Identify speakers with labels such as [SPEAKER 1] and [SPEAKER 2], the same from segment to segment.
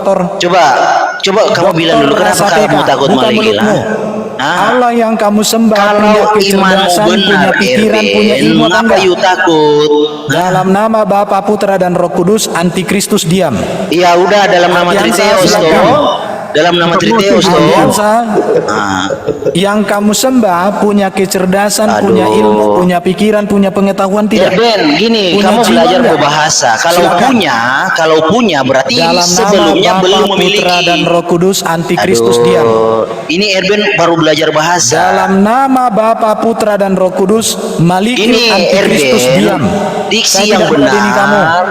[SPEAKER 1] Dr.
[SPEAKER 2] Coba kamu bilang dulu kenapa kamu takut maligil?
[SPEAKER 1] Allah yang kamu sembah punya
[SPEAKER 2] Kalau
[SPEAKER 1] kecerdasan,
[SPEAKER 2] imanmu
[SPEAKER 1] punya
[SPEAKER 2] benar,
[SPEAKER 1] pikiran, punya ilmu,
[SPEAKER 2] kenapa you takut?
[SPEAKER 1] Dalam nama Bapa, Putra, dan Roh Kudus, antikristus diam.
[SPEAKER 2] Ya udah, dalam nama Triteos toh. Dalam nama Triteos toh.
[SPEAKER 1] Yang kamu sembah punya kecerdasan, punya ilmu, punya pikiran, punya pengetahuan tidak?
[SPEAKER 2] Ben, gini,
[SPEAKER 1] Punya
[SPEAKER 2] kamu
[SPEAKER 1] jiwa
[SPEAKER 2] belajar
[SPEAKER 1] enggak?
[SPEAKER 2] berbahasa. Kalau punya berarti
[SPEAKER 1] Dalam
[SPEAKER 2] sebelumnya
[SPEAKER 1] nama
[SPEAKER 2] belum
[SPEAKER 1] Bapa,
[SPEAKER 2] memiliki.
[SPEAKER 1] Putra, dan Roh Kudus, antikristus diam.
[SPEAKER 2] Ini Erben baru belajar bahasa.
[SPEAKER 1] Dalam nama Bapa, Putra, dan Roh Kudus, malikil
[SPEAKER 2] Ini
[SPEAKER 1] antikristus
[SPEAKER 2] Erben,
[SPEAKER 1] diam.
[SPEAKER 2] diksi
[SPEAKER 1] Saya
[SPEAKER 2] yang
[SPEAKER 1] tidak meladeni
[SPEAKER 2] benar.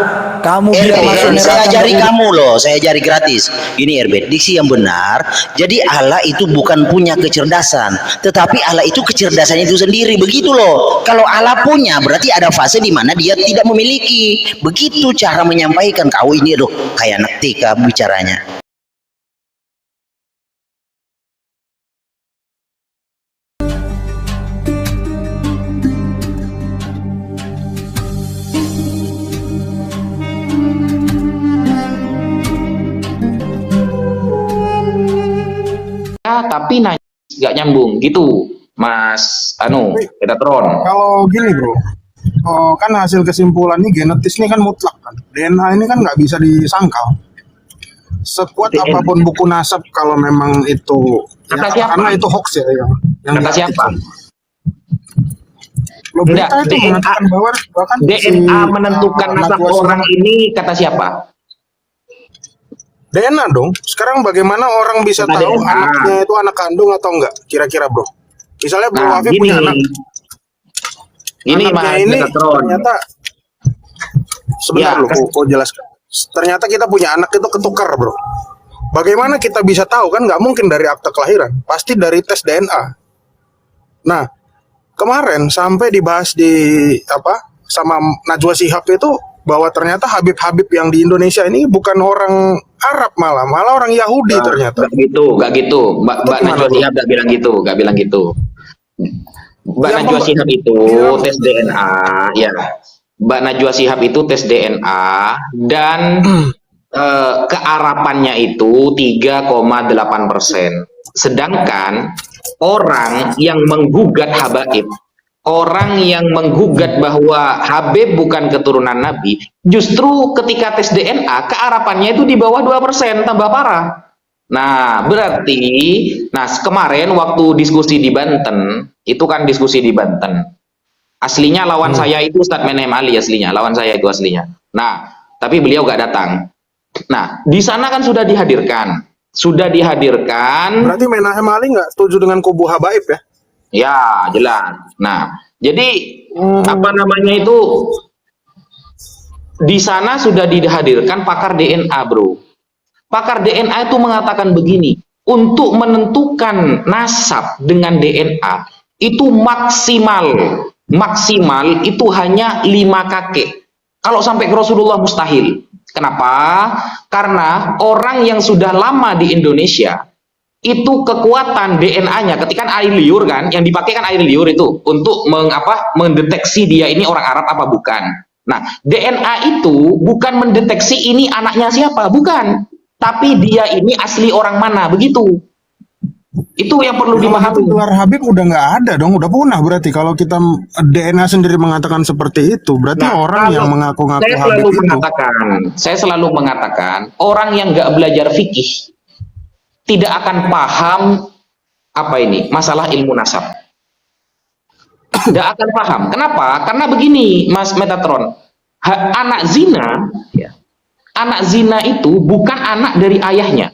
[SPEAKER 1] Kamu biar masuk
[SPEAKER 2] Erben, saya
[SPEAKER 1] neraka.
[SPEAKER 2] ajari kamu loh, saya ajari gratis. Ini Erben, diksi yang benar. Jadi Allah itu bukan punya kecerdasan, tetapi Allah itu kecerdasan itu sendiri. Begitu loh. Kalau Allah punya, berarti ada fase di mana dia tidak memiliki. Begitu cara menyampaikan. Kau ini aduh kayak anak TK bicaranya.
[SPEAKER 3] Tapi nanya nggak nyambung gitu, Mas Metatron.
[SPEAKER 4] Kalau gini bro, kan hasil kesimpulan ini genetis ini kan mutlak kan. DNA ini kan nggak bisa disangkal. Sekuat apapun buku nasab kalau memang itu, karena itu hoax ya yang
[SPEAKER 3] kata siapa?
[SPEAKER 4] Lo berita itu mengatakan bahwa bahkan
[SPEAKER 3] DNA menentukan nasab orang ini kata siapa?
[SPEAKER 4] DNA dong. Sekarang bagaimana orang bisa tahu anaknya itu anak kandung atau enggak? Kira-kira bro. Misalnya Bro Wafi punya anak.
[SPEAKER 3] Ini
[SPEAKER 4] anaknya ini ternyata sebentar loh, kok jelaskan. Ternyata kita punya anak itu ketukar bro. Bagaimana kita bisa tahu? Kan nggak mungkin dari akte kelahiran. Pasti dari tes DNA. Nah, kemarin sampai dibahas di sama Najwa Shihab itu bahwa ternyata Habib-Habib yang di Indonesia ini bukan orang Arab, malah orang Yahudi ternyata.
[SPEAKER 3] Gak gitu. Mbak Najwa Shihab gak bilang gitu. Mbak Najwa Shihab itu tes DNA, ya. Mbak Najwa Shihab itu tes DNA dan kearapannya itu 3,8%. Sedangkan orang yang menggugat habaib, orang yang menggugat bahwa Habib bukan keturunan Nabi, justru ketika tes DNA kearapannya itu di bawah 2%, tambah parah. Nah, berarti kemarin waktu diskusi di Banten, itu kan diskusi di Banten. Aslinya lawan saya itu Ustadz Menem Ali aslinya, lawan saya itu aslinya. Nah, tapi beliau gak datang. Nah, di sana kan sudah dihadirkan. Berarti Menem Ali nggak setuju dengan kubu habaib ya? Ya, jelas. Nah, jadi di sana sudah dihadirkan pakar DNA, bro. Pakar DNA itu mengatakan begini, untuk menentukan nasab dengan DNA itu maksimal itu hanya 5 kakek. Kalau sampai ke Rasulullah mustahil. Kenapa? Karena orang yang sudah lama di Indonesia itu kekuatan DNA-nya ketika air liur kan, yang dipakai kan air liur itu untuk mendeteksi dia ini orang Arab apa bukan. Nah, DNA itu bukan mendeteksi ini anaknya siapa, bukan. Tapi dia ini asli orang mana, begitu. Itu yang perlu dimahami.
[SPEAKER 4] Gelar Habib udah nggak ada dong, udah punah berarti kalau kita DNA sendiri mengatakan seperti itu, berarti orang yang mengaku-ngaku Habib itu.
[SPEAKER 3] Saya selalu mengatakan, orang yang nggak belajar fikih tidak akan paham masalah ilmu nasab. Tidak akan paham. Kenapa? Karena begini, Mas Metatron, anak zina itu bukan anak dari ayahnya.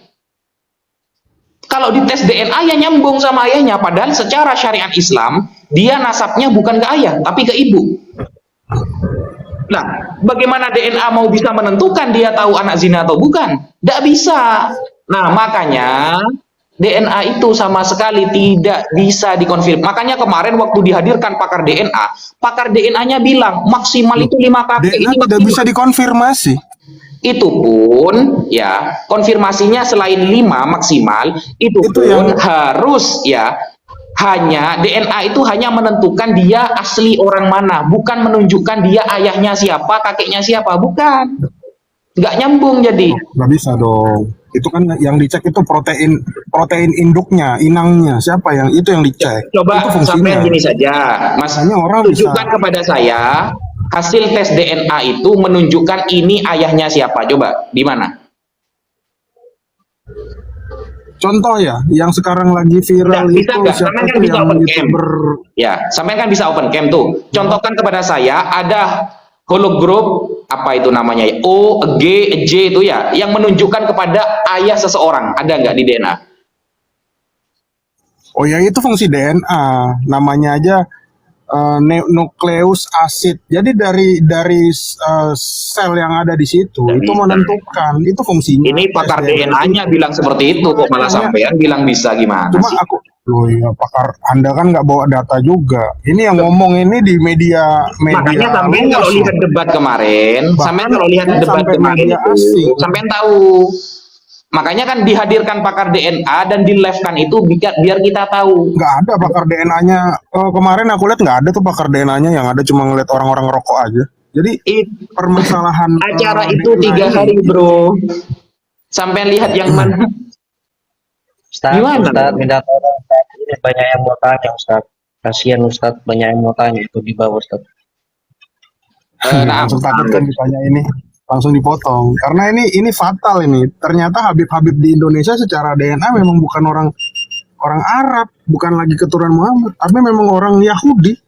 [SPEAKER 3] Kalau dites DNA ya nyambung sama ayahnya, padahal secara syariat Islam dia nasabnya bukan ke ayah tapi ke ibu. Nah, bagaimana DNA mau bisa menentukan dia tahu anak zina atau bukan? Tidak bisa. Nah, makanya DNA itu sama sekali tidak bisa dikonfirmasi. Makanya kemarin waktu dihadirkan pakar DNA-nya bilang maksimal itu 5 kakek.
[SPEAKER 4] DNA
[SPEAKER 3] ini
[SPEAKER 4] tidak bisa dikonfirmasi.
[SPEAKER 3] Itu pun ya konfirmasinya selain 5 maksimal, itu pun yang harus hanya DNA itu hanya menentukan dia asli orang mana, bukan menunjukkan dia ayahnya siapa, kakeknya siapa, bukan. Nggak nyambung jadi.
[SPEAKER 4] Nggak bisa dong. Itu kan yang dicek itu protein induknya, inangnya. Siapa yang itu yang dicek?
[SPEAKER 3] Coba
[SPEAKER 4] Itu fungsinya.
[SPEAKER 3] sampai gini saja, Mas.
[SPEAKER 4] Makanya orang
[SPEAKER 3] Tunjukkan
[SPEAKER 4] bisa
[SPEAKER 3] kepada saya hasil tes DNA itu menunjukkan ini ayahnya siapa. Coba di mana?
[SPEAKER 4] contoh ya, yang sekarang lagi viral
[SPEAKER 3] Bisa
[SPEAKER 4] itu
[SPEAKER 3] nggak?
[SPEAKER 4] siapa
[SPEAKER 3] Sampai kan
[SPEAKER 4] tuh
[SPEAKER 3] bisa
[SPEAKER 4] yang
[SPEAKER 3] open cam.
[SPEAKER 4] YouTuber
[SPEAKER 3] Ya, sampai kan bisa open cam tuh. Contohkan kepada saya ada hologram apa itu namanya ya? O, G, J itu ya, yang menunjukkan kepada ayah seseorang. Ada nggak di DNA?
[SPEAKER 4] Oh ya itu fungsi DNA, namanya aja nukleus asid. Jadi dari sel yang ada di situ itu menentukan, itu fungsinya.
[SPEAKER 3] Ini pakar
[SPEAKER 4] tes DNA itu.
[SPEAKER 3] DNA-nya bilang seperti itu, kok malah sampean bilang bisa gimana
[SPEAKER 4] Cuma
[SPEAKER 3] sih?
[SPEAKER 4] loh ya pakar, Anda kan nggak bawa data juga. Ini yang ngomong ini di media
[SPEAKER 3] Makanya sampean
[SPEAKER 4] luas
[SPEAKER 3] kalau
[SPEAKER 4] loh.
[SPEAKER 3] lihat debat kemarin,
[SPEAKER 4] Bahkan
[SPEAKER 3] sampean kalau lihat
[SPEAKER 4] ini
[SPEAKER 3] debat
[SPEAKER 4] sampai
[SPEAKER 3] kemarin
[SPEAKER 4] media
[SPEAKER 3] itu,
[SPEAKER 4] asing.
[SPEAKER 3] sampean tahu. Makanya kan dihadirkan pakar DNA dan di live-kan itu biar kita tahu.
[SPEAKER 4] Nggak ada pakar DNA-nya. Kemarin aku lihat nggak ada tuh pakar DNA-nya, yang ada cuma ngeliat orang-orang ngerokok aja. Jadi permasalahan
[SPEAKER 3] Acara itu
[SPEAKER 4] DNA
[SPEAKER 3] 3 hari, bro. Sampai lihat yang mana?
[SPEAKER 5] Ustaz,
[SPEAKER 3] Gimana?
[SPEAKER 5] Ustaz, minta tolong Ustaz. Ini banyak yang mau tanya Ustaz. Kasihan Ustaz, banyak yang mau tanya itu di bawah Ustaz.
[SPEAKER 4] langsung takut kan ditanya ini, langsung dipotong. Karena ini fatal ini. Ternyata Habib-Habib di Indonesia secara DNA memang bukan orang Arab, bukan lagi keturunan Muhammad, tapi memang orang Yahudi.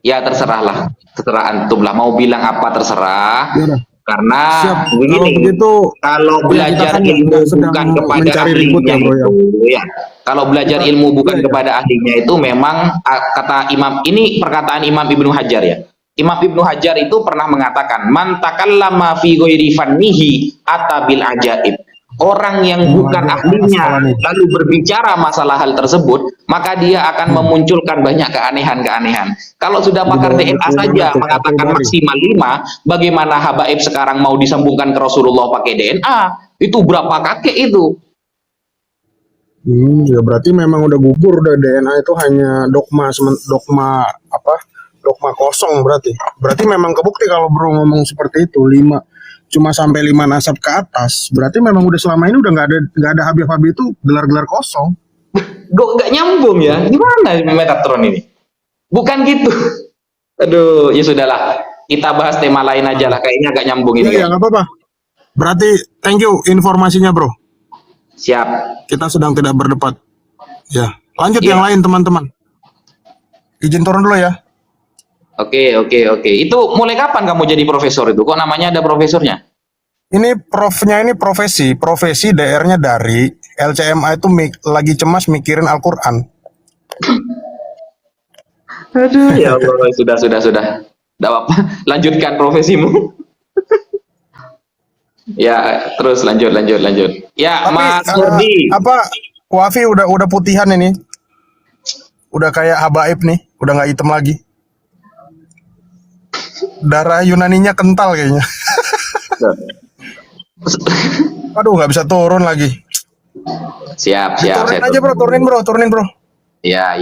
[SPEAKER 3] Ya terserahlah, terserah antum lah. Mau bilang apa terserah.
[SPEAKER 4] Ya udah.
[SPEAKER 3] Karena
[SPEAKER 4] Siap.
[SPEAKER 3] begini,
[SPEAKER 4] Kalau begitu,
[SPEAKER 3] kalau
[SPEAKER 4] ya,
[SPEAKER 3] belajar
[SPEAKER 4] kita kan
[SPEAKER 3] ilmu
[SPEAKER 4] nggak sedang
[SPEAKER 3] bukan kepada
[SPEAKER 4] mencari ribut
[SPEAKER 3] ahlinya
[SPEAKER 4] ya, bro, ya.
[SPEAKER 3] itu, ya. Kalau belajar ilmu bukan
[SPEAKER 4] iya.
[SPEAKER 3] kepada ahlinya itu memang kata Imam, ini perkataan Imam Ibnu Hajar ya. Imam Ibnu Hajar itu pernah mengatakan, man takallama fi ghairi fannihi atabil ajaib. Orang yang bukan ahlinya lalu berbicara masalah hal tersebut, maka dia akan memunculkan banyak keanehan-keanehan. Kalau sudah pakar DNA saja mengatakan maksimal 5, bagaimana habaib sekarang mau disambungkan ke Rasulullah pakai DNA? Itu berapa kakek itu?
[SPEAKER 4] Ya berarti memang udah gugur, udah DNA itu hanya dogma kosong berarti. Berarti memang kebukti kalau bro ngomong seperti itu, 5 cuma sampai 5 nasab ke atas. Berarti memang udah selama ini udah nggak ada Habib-Habib itu gelar-gelar kosong.
[SPEAKER 3] Nggak nyambung ya? Gimana Metatron ini? Bukan gitu. Aduh, ya sudahlah. Kita bahas tema lain aja lah. Kayaknya agak nyambung ini.
[SPEAKER 4] Iya, nggak apa-apa. Berarti thank you informasinya bro.
[SPEAKER 3] Siap.
[SPEAKER 4] Kita sedang tidak berdebat. Ya, lanjut
[SPEAKER 3] Iya.
[SPEAKER 4] yang lain teman-teman. Izin turun dulu ya.
[SPEAKER 3] Oke. Itu mulai kapan kamu jadi profesor itu? Kok namanya ada profesornya?
[SPEAKER 4] Ini profnya ini profesi DR-nya dari LCMA itu lagi cemas mikirin Al-Quran.
[SPEAKER 3] Aduh, ya Allah, sudah. Tidak apa-apa, lanjutkan profesimu. Ya, terus lanjut. Ya,
[SPEAKER 4] Tapi
[SPEAKER 3] Mas Kurdi.
[SPEAKER 4] Wafi udah putihan ini. Udah kayak habaib nih, udah nggak hitam lagi. Darah Yunaninya kental kayaknya. Aduh, nggak bisa turun lagi.
[SPEAKER 3] Siap.
[SPEAKER 4] Turunin aja bro, turunin bro.
[SPEAKER 3] Ya.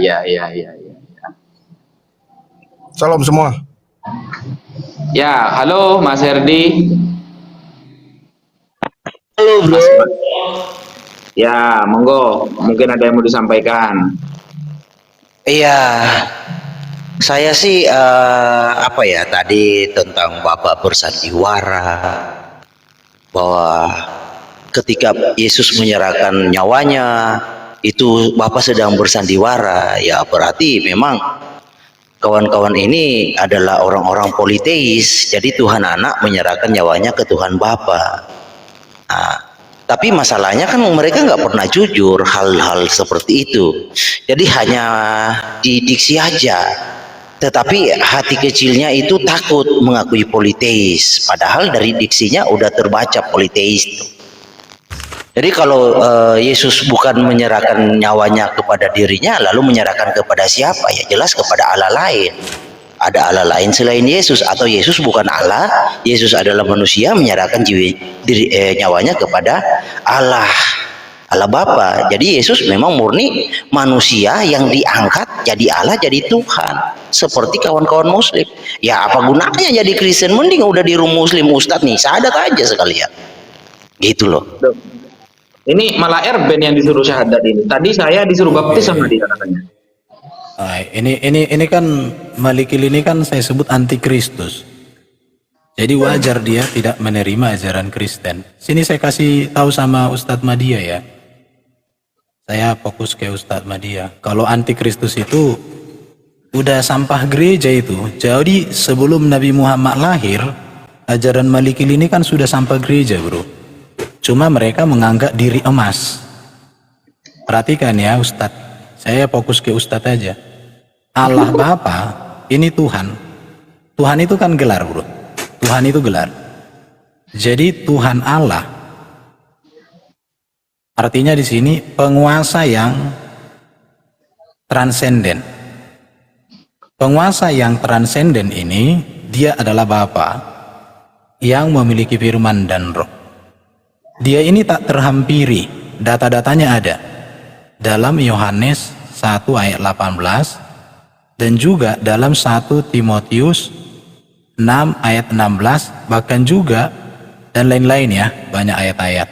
[SPEAKER 4] Salam semua.
[SPEAKER 3] Ya, halo Mas Herdi.
[SPEAKER 2] Halo bro.
[SPEAKER 3] Ya, monggo. Mungkin ada yang mau disampaikan.
[SPEAKER 2] Iya, saya sih tadi tentang Bapak bersandiwara bahwa ketika Yesus menyerahkan nyawanya itu Bapak sedang bersandiwara, ya berarti memang kawan-kawan ini adalah orang-orang politeis. Jadi Tuhan Anak menyerahkan nyawanya ke Tuhan Bapa. Nah, tapi masalahnya kan mereka nggak pernah jujur hal-hal seperti itu. Jadi hanya di diksi aja. Tetapi hati kecilnya itu takut mengakui politeis. Padahal dari diksinya udah terbaca politeis. Jadi kalau Yesus bukan menyerahkan nyawanya kepada dirinya, lalu menyerahkan kepada siapa? Ya jelas kepada Allah lain. Ada Allah lain selain Yesus, atau Yesus bukan Allah, Yesus adalah manusia menyerahkan nyawanya kepada Allah Bapa. Jadi Yesus memang murni manusia yang diangkat jadi Allah, jadi Tuhan, seperti kawan-kawan Muslim. Ya apa gunanya jadi Kristen, mending udah di room Muslim Ustadz nih, sadat aja sekalian. Gitu loh.
[SPEAKER 3] Ini malah Erben yang disuruh syahadat ini. Tadi saya disuruh baptis sama dia katanya.
[SPEAKER 1] Ah, ini kan Malikil ini kan saya sebut antikristus. Jadi wajar dia tidak menerima ajaran Kristen. Sini saya kasih tahu sama Ustadz Madia ya. Saya fokus ke Ustadz Madia. Kalau antikristus itu udah sampah gereja itu. Jadi sebelum Nabi Muhammad lahir, ajaran Malikil ini kan sudah sampah gereja, bro. Cuma mereka menganggap diri emas. Perhatikan ya Ustadz. Saya fokus ke Ustadz aja. Allah Bapa ini Tuhan. Tuhan itu kan gelar, bro. Tuhan itu gelar. Jadi Tuhan Allah artinya di sini penguasa yang transenden. Penguasa yang transenden ini dia adalah Bapa yang memiliki firman dan roh. Dia ini tak terhampiri. Data-datanya ada dalam Yohanes 1 ayat 18 dan juga dalam 1 Timotius 6 ayat 16, bahkan juga dan lain-lain ya, banyak ayat-ayat.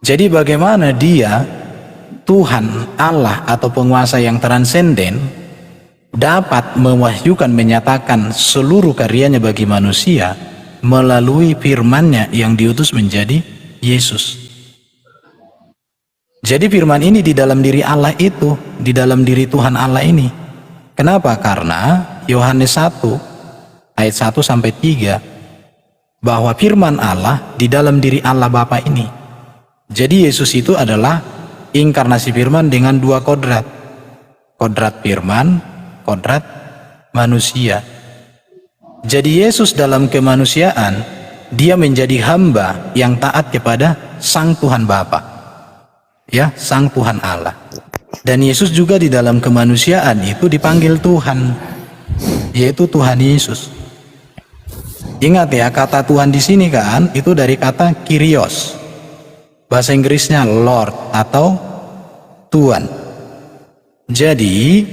[SPEAKER 1] Jadi bagaimana dia, Tuhan Allah atau penguasa yang transenden, dapat mewahyukan, menyatakan seluruh karyanya bagi manusia melalui firman-Nya yang diutus menjadi Yesus. Jadi firman ini di dalam diri Allah itu, di dalam diri Tuhan Allah ini. Kenapa? Karena Yohanes 1 ayat 1 sampai 3 bahwa firman Allah di dalam diri Allah Bapa ini. Jadi Yesus itu adalah inkarnasi firman dengan dua kodrat. Kodrat firman, kodrat manusia. Jadi Yesus dalam kemanusiaan dia menjadi hamba yang taat kepada Sang Tuhan Bapa. Ya, Sang Tuhan Allah. Dan Yesus juga di dalam kemanusiaan itu dipanggil Tuhan, yaitu Tuhan Yesus. Ingat ya, kata Tuhan di sini kan itu dari kata Kyrios. Bahasa Inggrisnya Lord atau Tuhan. Jadi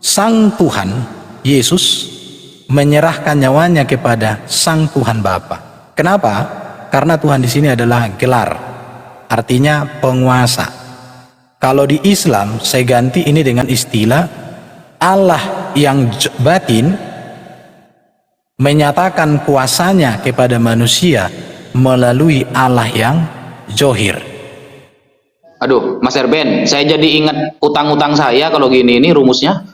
[SPEAKER 1] Sang Tuhan Yesus menyerahkan nyawanya kepada Sang Tuhan Bapa. Kenapa? Karena Tuhan di sini adalah gelar, artinya penguasa. Kalau di Islam saya ganti ini dengan istilah Allah yang batin menyatakan kuasanya kepada manusia melalui Allah yang Johir.
[SPEAKER 3] Aduh, Mas Erben, saya jadi ingat utang-utang saya kalau gini ini rumusnya.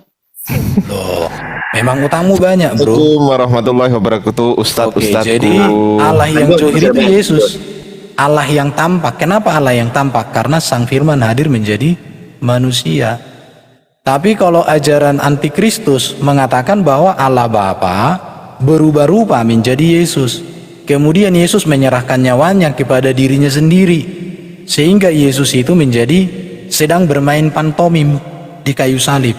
[SPEAKER 1] Loh, memang utangmu banyak, bro.
[SPEAKER 6] Assalamualaikum warahmatullahi wabarakatuh, Ustadz.
[SPEAKER 1] Oke,
[SPEAKER 6] Ustadzku.
[SPEAKER 1] jadi Allah yang Johir itu Yesus. Allah yang tampak. Kenapa Allah yang tampak? Karena Sang Firman hadir menjadi manusia. Tapi kalau ajaran antikristus mengatakan bahwa Allah Bapa berubah rupa menjadi Yesus. Kemudian Yesus menyerahkan nyawanya kepada dirinya sendiri. Sehingga Yesus itu menjadi sedang bermain pantomim di kayu salib.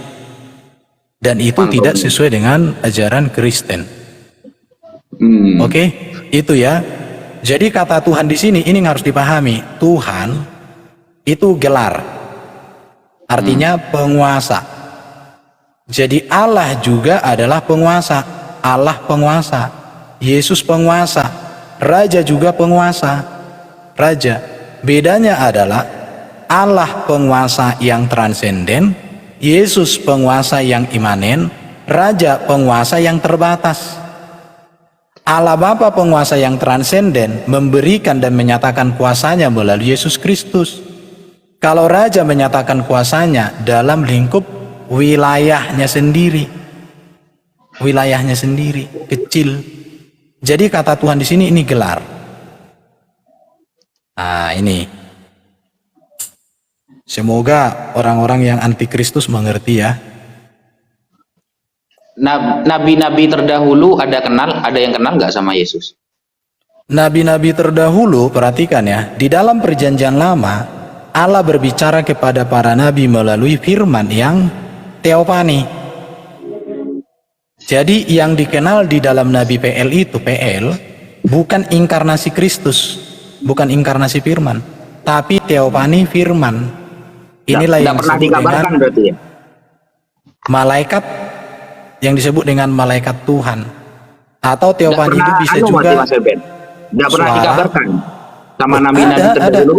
[SPEAKER 1] Dan itu tidak sesuai dengan ajaran Kristen. Oke, itu ya. Jadi kata Tuhan di sini ini harus dipahami. Tuhan itu gelar. Artinya penguasa. Jadi Allah juga adalah penguasa. Allah penguasa, Yesus penguasa, Raja juga penguasa, Raja. Bedanya adalah Allah penguasa yang transenden, Yesus penguasa yang imanen, Raja penguasa yang terbatas. Allah Bapa penguasa yang transenden memberikan dan menyatakan kuasanya melalui Yesus Kristus. Kalau Raja menyatakan kuasanya dalam lingkup wilayahnya sendiri. Wilayahnya sendiri, kecil. Jadi kata Tuhan di sini ini gelar. Nah, ini. Semoga orang-orang yang antikristus mengerti ya.
[SPEAKER 3] Nabi-nabi terdahulu ada yang kenal nggak sama Yesus?
[SPEAKER 1] Nabi-nabi terdahulu, perhatikan ya, di dalam perjanjian lama Allah berbicara kepada para nabi melalui firman yang teofani. Jadi yang dikenal di dalam Nabi PL itu, PL bukan inkarnasi Kristus, bukan inkarnasi firman, tapi teofani firman. Inilah yang
[SPEAKER 3] pernah
[SPEAKER 1] disebut
[SPEAKER 3] dikabarkan
[SPEAKER 1] dengan
[SPEAKER 3] berarti ya?
[SPEAKER 1] malaikat, yang disebut dengan malaikat Tuhan. Atau teofani itu bisa juga
[SPEAKER 3] Nggak pernah
[SPEAKER 1] suara.
[SPEAKER 3] dikabarkan sama nabi-nabi
[SPEAKER 1] Ada.
[SPEAKER 3] terdahulu.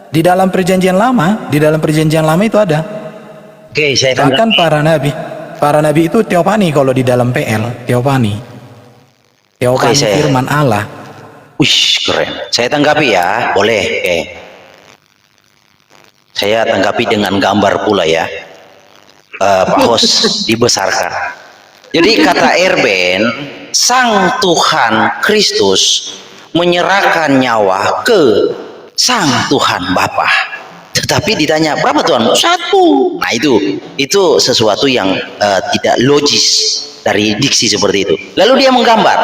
[SPEAKER 1] Di dalam perjanjian lama itu ada.
[SPEAKER 2] Oke, saya
[SPEAKER 1] Bahkan para nabi itu teopani kalau di dalam PL, teopani
[SPEAKER 2] Oke, saya-
[SPEAKER 1] firman Allah.
[SPEAKER 2] Wih, keren. Saya tanggapi ya, boleh. Oke. Saya tanggapi dengan gambar pula ya. Pak Hos dibesarkan. Jadi kata Erben, Sang Tuhan Kristus menyerahkan nyawa ke Sang Tuhan Bapa. Tetapi ditanya berapa Tuhan? Satu. Nah itu sesuatu yang tidak logis dari diksi seperti itu. Lalu dia menggambar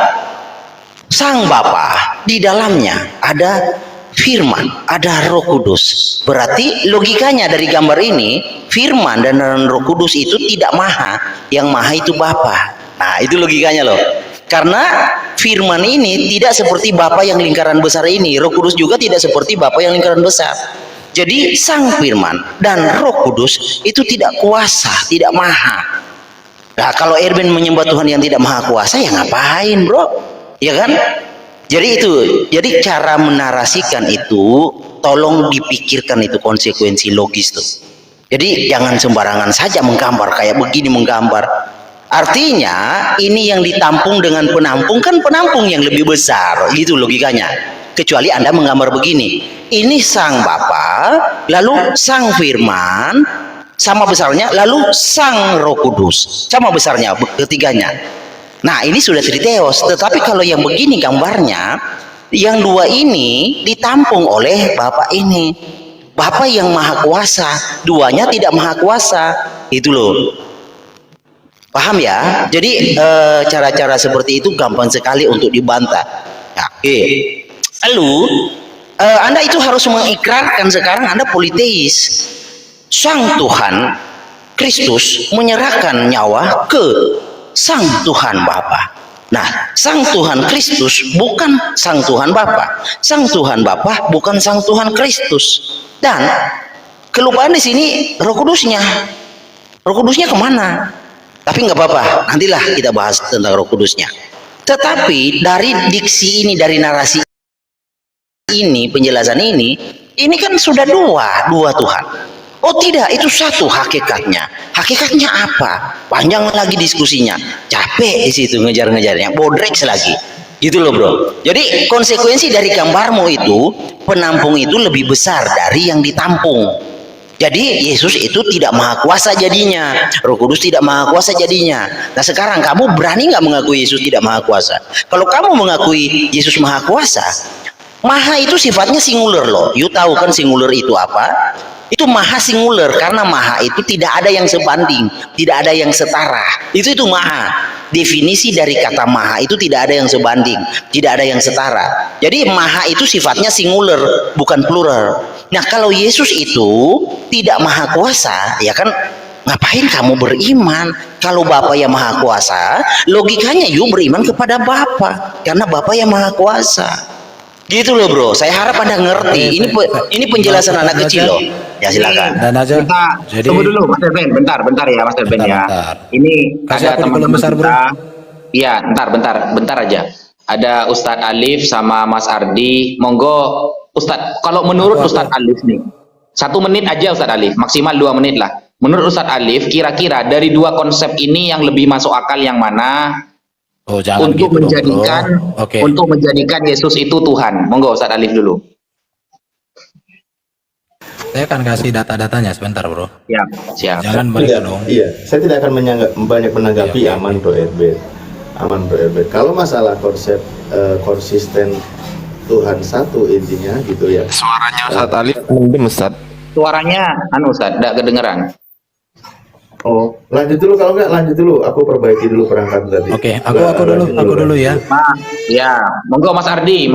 [SPEAKER 2] Sang Bapa, di dalamnya ada firman, ada Roh Kudus. Berarti logikanya dari gambar ini, firman dan Roh Kudus itu tidak maha, yang maha itu Bapa. Nah, itu logikanya loh. Karena firman ini tidak seperti Bapa yang lingkaran besar ini, Roh Kudus juga tidak seperti Bapa yang lingkaran besar. Jadi Sang Firman dan Roh Kudus itu tidak kuasa, tidak maha. Nah, kalau Erben menyembah Tuhan yang tidak maha kuasa, ya ngapain, bro? Ya kan? Jadi cara menarasikan itu tolong dipikirkan itu konsekuensi logis tuh. Jadi jangan sembarangan saja menggambar kayak begini menggambar. Artinya ini yang ditampung dengan penampung kan penampung yang lebih besar, gitu logikanya. Kecuali Anda menggambar begini. Ini Sang Bapa, lalu Sang Firman sama besarnya, lalu Sang Roh Kudus sama besarnya ketiganya. Nah, ini sudah triteos. Tetapi kalau yang begini gambarnya, yang dua ini ditampung oleh Bapa ini. Bapa yang maha kuasa, duanya tidak maha kuasa. Itu loh. Paham ya? Jadi cara-cara seperti itu gampang sekali untuk dibantah. Ya, oke. Lalu Anda itu harus mengikrarkan sekarang Anda politeis. Sang Tuhan Kristus menyerahkan nyawa ke Sang Tuhan Bapa. Nah, Sang Tuhan Kristus bukan Sang Tuhan Bapa. Sang Tuhan Bapa bukan Sang Tuhan Kristus. Dan kelupaan di sini Roh Kudusnya. Roh Kudusnya kemana? Tapi nggak apa-apa, nantilah kita bahas tentang Roh Kudusnya. Tetapi dari diksi ini, dari narasi ini, penjelasan ini kan sudah dua Tuhan. Oh tidak, itu satu hakikatnya. Hakikatnya apa? Panjang lagi diskusinya. Capek di situ ngejar-ngejarnya, bodreks lagi. Gitu loh, bro. Jadi konsekuensi dari gambarmu itu, penampung itu lebih besar dari yang ditampung. Jadi Yesus itu tidak maha kuasa jadinya, Roh Kudus tidak maha kuasa jadinya. Nah sekarang kamu berani nggak mengakui Yesus tidak maha kuasa? Kalau kamu mengakui Yesus maha kuasa, maha itu sifatnya singular loh. You tahu kan singular itu apa? Itu maha singular, karena maha itu tidak ada yang sebanding, tidak ada yang setara. Itu maha. Definisi dari kata maha itu tidak ada yang sebanding, tidak ada yang setara. Jadi maha itu sifatnya singular, bukan plural. Nah kalau Yesus itu tidak maha kuasa, ya kan ngapain kamu beriman? Kalau Bapa yang maha kuasa, logikanya you beriman kepada Bapa, karena Bapa yang maha kuasa. Gitu loh, bro. Saya harap Anda ngerti. Ini penjelasan anak kecil loh. Ya silakan.
[SPEAKER 1] Dan aja.
[SPEAKER 3] Kita tunggu dulu, Mas Erben. Bentar ya, Mas Erben ya.
[SPEAKER 1] Bentar.
[SPEAKER 3] Ini
[SPEAKER 1] Kasih
[SPEAKER 3] ada
[SPEAKER 1] aku
[SPEAKER 3] teman-teman
[SPEAKER 1] belum besar, bro.
[SPEAKER 3] kita. Iya, bentar aja. Ada Ustadz Alif sama Mas Ardi. Monggo, Ustadz. Kalau menurut Ustadz Alif nih, 1 menit aja Ustadz Alif, maksimal 2 menit lah. Menurut Ustadz Alif, kira-kira dari dua konsep ini yang lebih masuk akal yang mana?
[SPEAKER 1] Oh, jangan
[SPEAKER 3] Untuk
[SPEAKER 1] gitu dong,
[SPEAKER 3] menjadikan,
[SPEAKER 1] bro. Oke.
[SPEAKER 3] untuk menjadikan Yesus itu Tuhan. Monggo Ustadz Alif dulu.
[SPEAKER 6] Saya akan kasih data-datanya sebentar, bro.
[SPEAKER 3] Ya, siap.
[SPEAKER 1] Jangan begitu dong.
[SPEAKER 7] Iya, saya tidak akan banyak menanggapi aman, Bro Herbert. Aman, Bro Herbert. Kalau masalah konsep konsisten Tuhan satu intinya gitu ya.
[SPEAKER 6] Suaranya Ustadz Alif mendem, Ustadz.
[SPEAKER 3] Suaranya, Ustadz, tidak kedengeran.
[SPEAKER 7] Oh, lanjut dulu, kalau enggak lanjut dulu. Aku perbaiki dulu perangkat tadi.
[SPEAKER 1] Oke, aku dulu ya.
[SPEAKER 3] Ya, monggo Mas Ardi,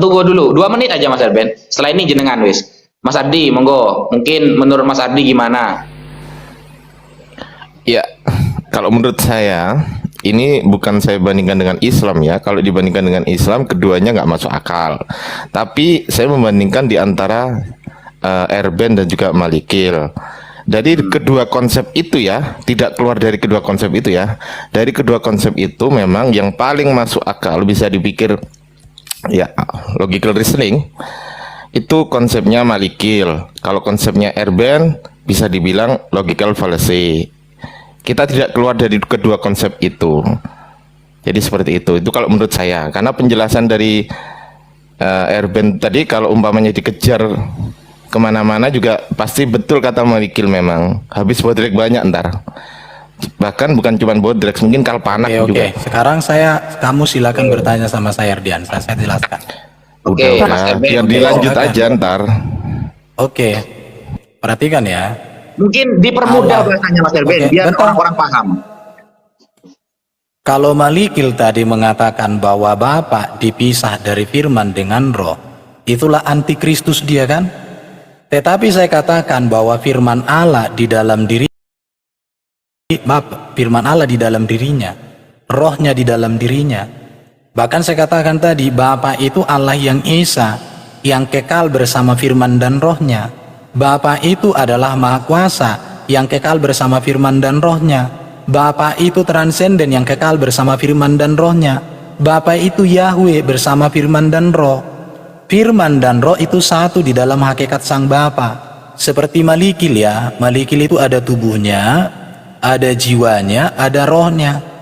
[SPEAKER 3] tunggu dulu 2 menit aja Mas Arben. Setelah ini jenengan wis. Mas Ardi, monggo. Mungkin menurut Mas Ardi gimana?
[SPEAKER 6] Ya, kalau menurut saya ini bukan saya bandingkan dengan Islam ya. Kalau dibandingkan dengan Islam, keduanya nggak masuk akal. Tapi saya membandingkan di antara Erben dan juga Malikil. Dari kedua konsep itu ya, tidak keluar dari kedua konsep itu ya. Dari kedua konsep itu memang yang paling masuk akal bisa dipikir Ya, logical reasoning itu konsepnya Malikil. Kalau konsepnya Erben bisa dibilang logical fallacy. Kita tidak keluar dari kedua konsep itu. Jadi seperti itu. Itu kalau menurut saya. Karena penjelasan dari Erben tadi, kalau umpamanya dikejar kemana-mana juga pasti betul kata Malikil memang. Habis bodrek banyak ntar. Bahkan bukan cuma bodrek, mungkin kalpanak juga.
[SPEAKER 1] Oke. Sekarang kamu silakan bertanya sama saya, Ardian. Saya jelaskan.
[SPEAKER 3] Oke,
[SPEAKER 6] Udah,
[SPEAKER 3] Mas Erben.
[SPEAKER 6] biar dilanjut aja ntar.
[SPEAKER 1] Oke. Perhatikan ya.
[SPEAKER 3] Mungkin dipermudah bahasanya Mas Erben,
[SPEAKER 1] Oke,
[SPEAKER 3] biar
[SPEAKER 1] bentar.
[SPEAKER 3] orang-orang paham.
[SPEAKER 1] Kalau Malikil tadi mengatakan bahwa Bapa dipisah dari firman dengan roh, itulah antikristus dia kan? Tetapi saya katakan bahwa firman Allah di dalam diri Bapa, firman Allah di dalam dirinya, rohnya di dalam dirinya. Bahkan saya katakan tadi, Bapa itu Allah yang esa, yang kekal bersama firman dan rohnya. Bapa itu adalah Maha Kuasa, yang kekal bersama firman dan rohnya. Bapa itu transenden, yang kekal bersama firman dan rohnya. Bapa itu Yahweh bersama firman dan roh. Firman dan roh itu satu di dalam hakikat sang Bapa. Seperti Malikil ya, Malikil itu ada tubuhnya, ada jiwanya, ada rohnya.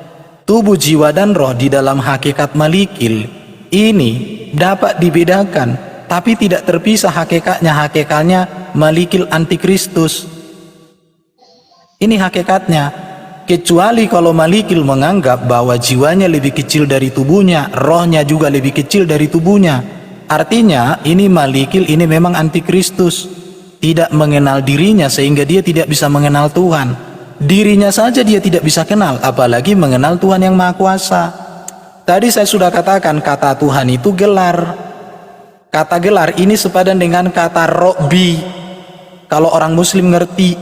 [SPEAKER 1] Tubuh, jiwa, dan roh di dalam hakikat Malikil ini dapat dibedakan, tapi tidak terpisah hakikatnya Malikil antikristus. Ini hakikatnya. Kecuali kalau Malikil menganggap bahwa jiwanya lebih kecil dari tubuhnya, rohnya juga lebih kecil dari tubuhnya. Artinya ini Malikil ini memang antikristus, tidak mengenal dirinya sehingga dia tidak bisa mengenal Tuhan. Dirinya saja dia tidak bisa kenal, apalagi mengenal Tuhan yang Maha Kuasa. Tadi saya sudah katakan kata Tuhan itu gelar. Kata gelar ini sepadan dengan kata Robbi. Kalau orang Muslim ngerti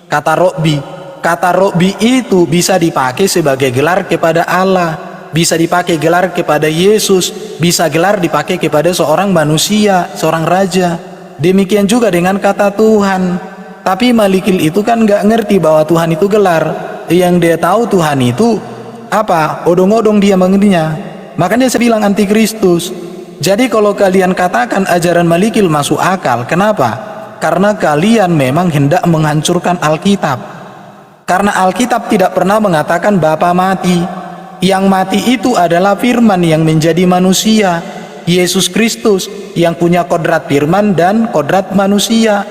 [SPEAKER 1] kata Robbi. Kata Robbi itu bisa dipakai sebagai gelar kepada Allah, bisa dipakai gelar kepada Yesus, bisa gelar dipakai kepada seorang manusia, seorang raja. Demikian juga dengan kata Tuhan. Tapi Malikil itu kan nggak ngerti bahwa Tuhan itu gelar. Yang dia tahu Tuhan itu apa? Odong-odong dia mengertinya. Makanya saya bilang antikristus. Jadi kalau kalian katakan ajaran Malikil masuk akal, kenapa? Karena kalian memang hendak menghancurkan Alkitab. Karena Alkitab tidak pernah mengatakan Bapa mati. Yang mati itu adalah firman yang menjadi manusia, Yesus Kristus, yang punya kodrat firman dan kodrat manusia.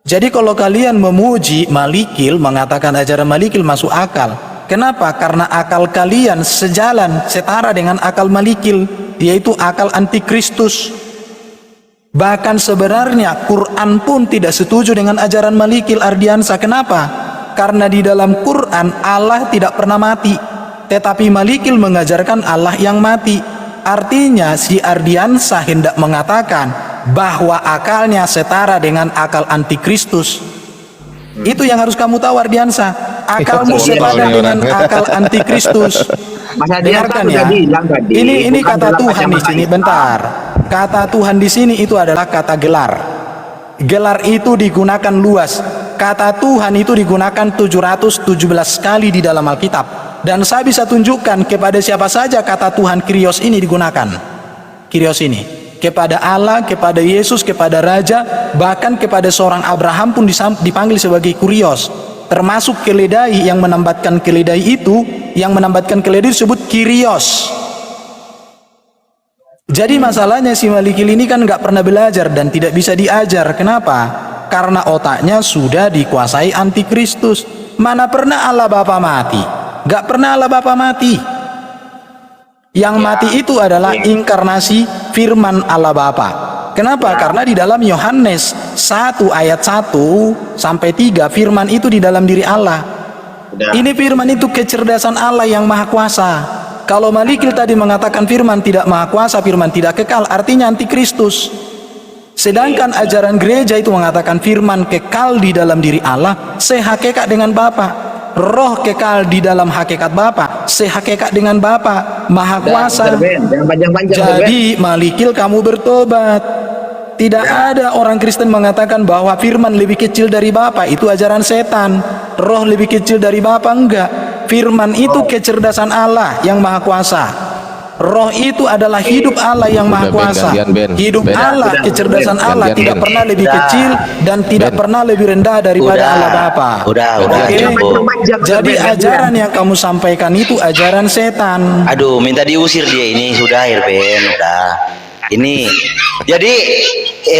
[SPEAKER 1] Jadi kalau kalian memuji Malikil, mengatakan ajaran Malikil masuk akal. Kenapa? Karena akal kalian sejalan, setara dengan akal Malikil, yaitu akal antikristus. Bahkan sebenarnya Quran pun tidak setuju dengan ajaran Malikil, Ardiansa. Kenapa? Karena di dalam Quran Allah tidak pernah mati, tetapi Malikil mengajarkan Allah yang mati. Artinya si Ardiansa hendak mengatakan bahwa akalnya setara dengan akal antikristus. Itu yang harus kamu tahu, Ardiansa. Akalmu setara dengan akal antikristus.
[SPEAKER 3] Mas Ardiansa
[SPEAKER 1] Dengarkan
[SPEAKER 3] sudah
[SPEAKER 1] ya.
[SPEAKER 3] bilang tadi,
[SPEAKER 1] Ini
[SPEAKER 3] bukan
[SPEAKER 1] kata
[SPEAKER 3] dalam
[SPEAKER 1] Tuhan di
[SPEAKER 3] kacamata
[SPEAKER 1] sini.
[SPEAKER 3] Islam.
[SPEAKER 1] Bentar. Kata Tuhan di sini itu adalah kata gelar. Gelar itu digunakan luas. Kata Tuhan itu digunakan 717 kali di dalam Alkitab. Dan saya bisa tunjukkan kepada siapa saja kata Tuhan Kyrios ini digunakan. Kyrios ini kepada Allah, kepada Yesus, kepada Raja, bahkan kepada seorang Abraham pun dipanggil sebagai Kyrios. Termasuk keledai yang menambatkan keledai itu, yang menambatkan keledai disebut Kyrios. Jadi masalahnya si Malikil ini kan nggak pernah belajar dan tidak bisa diajar. Kenapa? Karena otaknya sudah dikuasai antikristus. Mana pernah Allah Bapa mati? Nggak pernah Allah Bapa mati. Yang mati itu adalah inkarnasi firman Allah Bapa. Kenapa? Karena di dalam Yohanes 1 ayat 1 sampai 3 firman itu di dalam diri Allah. Ini firman itu kecerdasan Allah yang maha kuasa. Kalau Malikil tadi mengatakan firman tidak maha kuasa, firman tidak kekal, artinya antikristus. Sedangkan ajaran gereja itu mengatakan firman kekal di dalam diri Allah, sehakikat dengan Bapa. Roh kekal di dalam hakikat Bapa, sehakikat dengan Bapa, maha kuasa.
[SPEAKER 3] Jangan panjang-panjang.
[SPEAKER 1] Jadi Malikil kamu bertobat. Tidak ada orang Kristen mengatakan bahwa firman lebih kecil dari Bapa, itu ajaran setan. Roh lebih kecil dari Bapa, enggak. Firman itu kecerdasan Allah yang maha kuasa. Roh itu adalah hidup Allah yang Maha
[SPEAKER 6] Udah, Ben,
[SPEAKER 1] Kuasa.
[SPEAKER 6] gantian, Ben.
[SPEAKER 1] Hidup
[SPEAKER 6] Ben.
[SPEAKER 1] Allah, kecerdasan Allah
[SPEAKER 6] Gantian,
[SPEAKER 1] tidak
[SPEAKER 6] Ben.
[SPEAKER 1] pernah lebih
[SPEAKER 2] Udah.
[SPEAKER 1] kecil dan tidak
[SPEAKER 6] Ben.
[SPEAKER 1] pernah lebih rendah daripada
[SPEAKER 2] Udah.
[SPEAKER 1] Allah Bapa.
[SPEAKER 2] Udah
[SPEAKER 1] Oke?
[SPEAKER 2] cukup.
[SPEAKER 1] Jadi ajaran yang kamu sampaikan itu ajaran setan.
[SPEAKER 2] Aduh, minta diusir dia ini, sudah Erben, udah. Ini jadi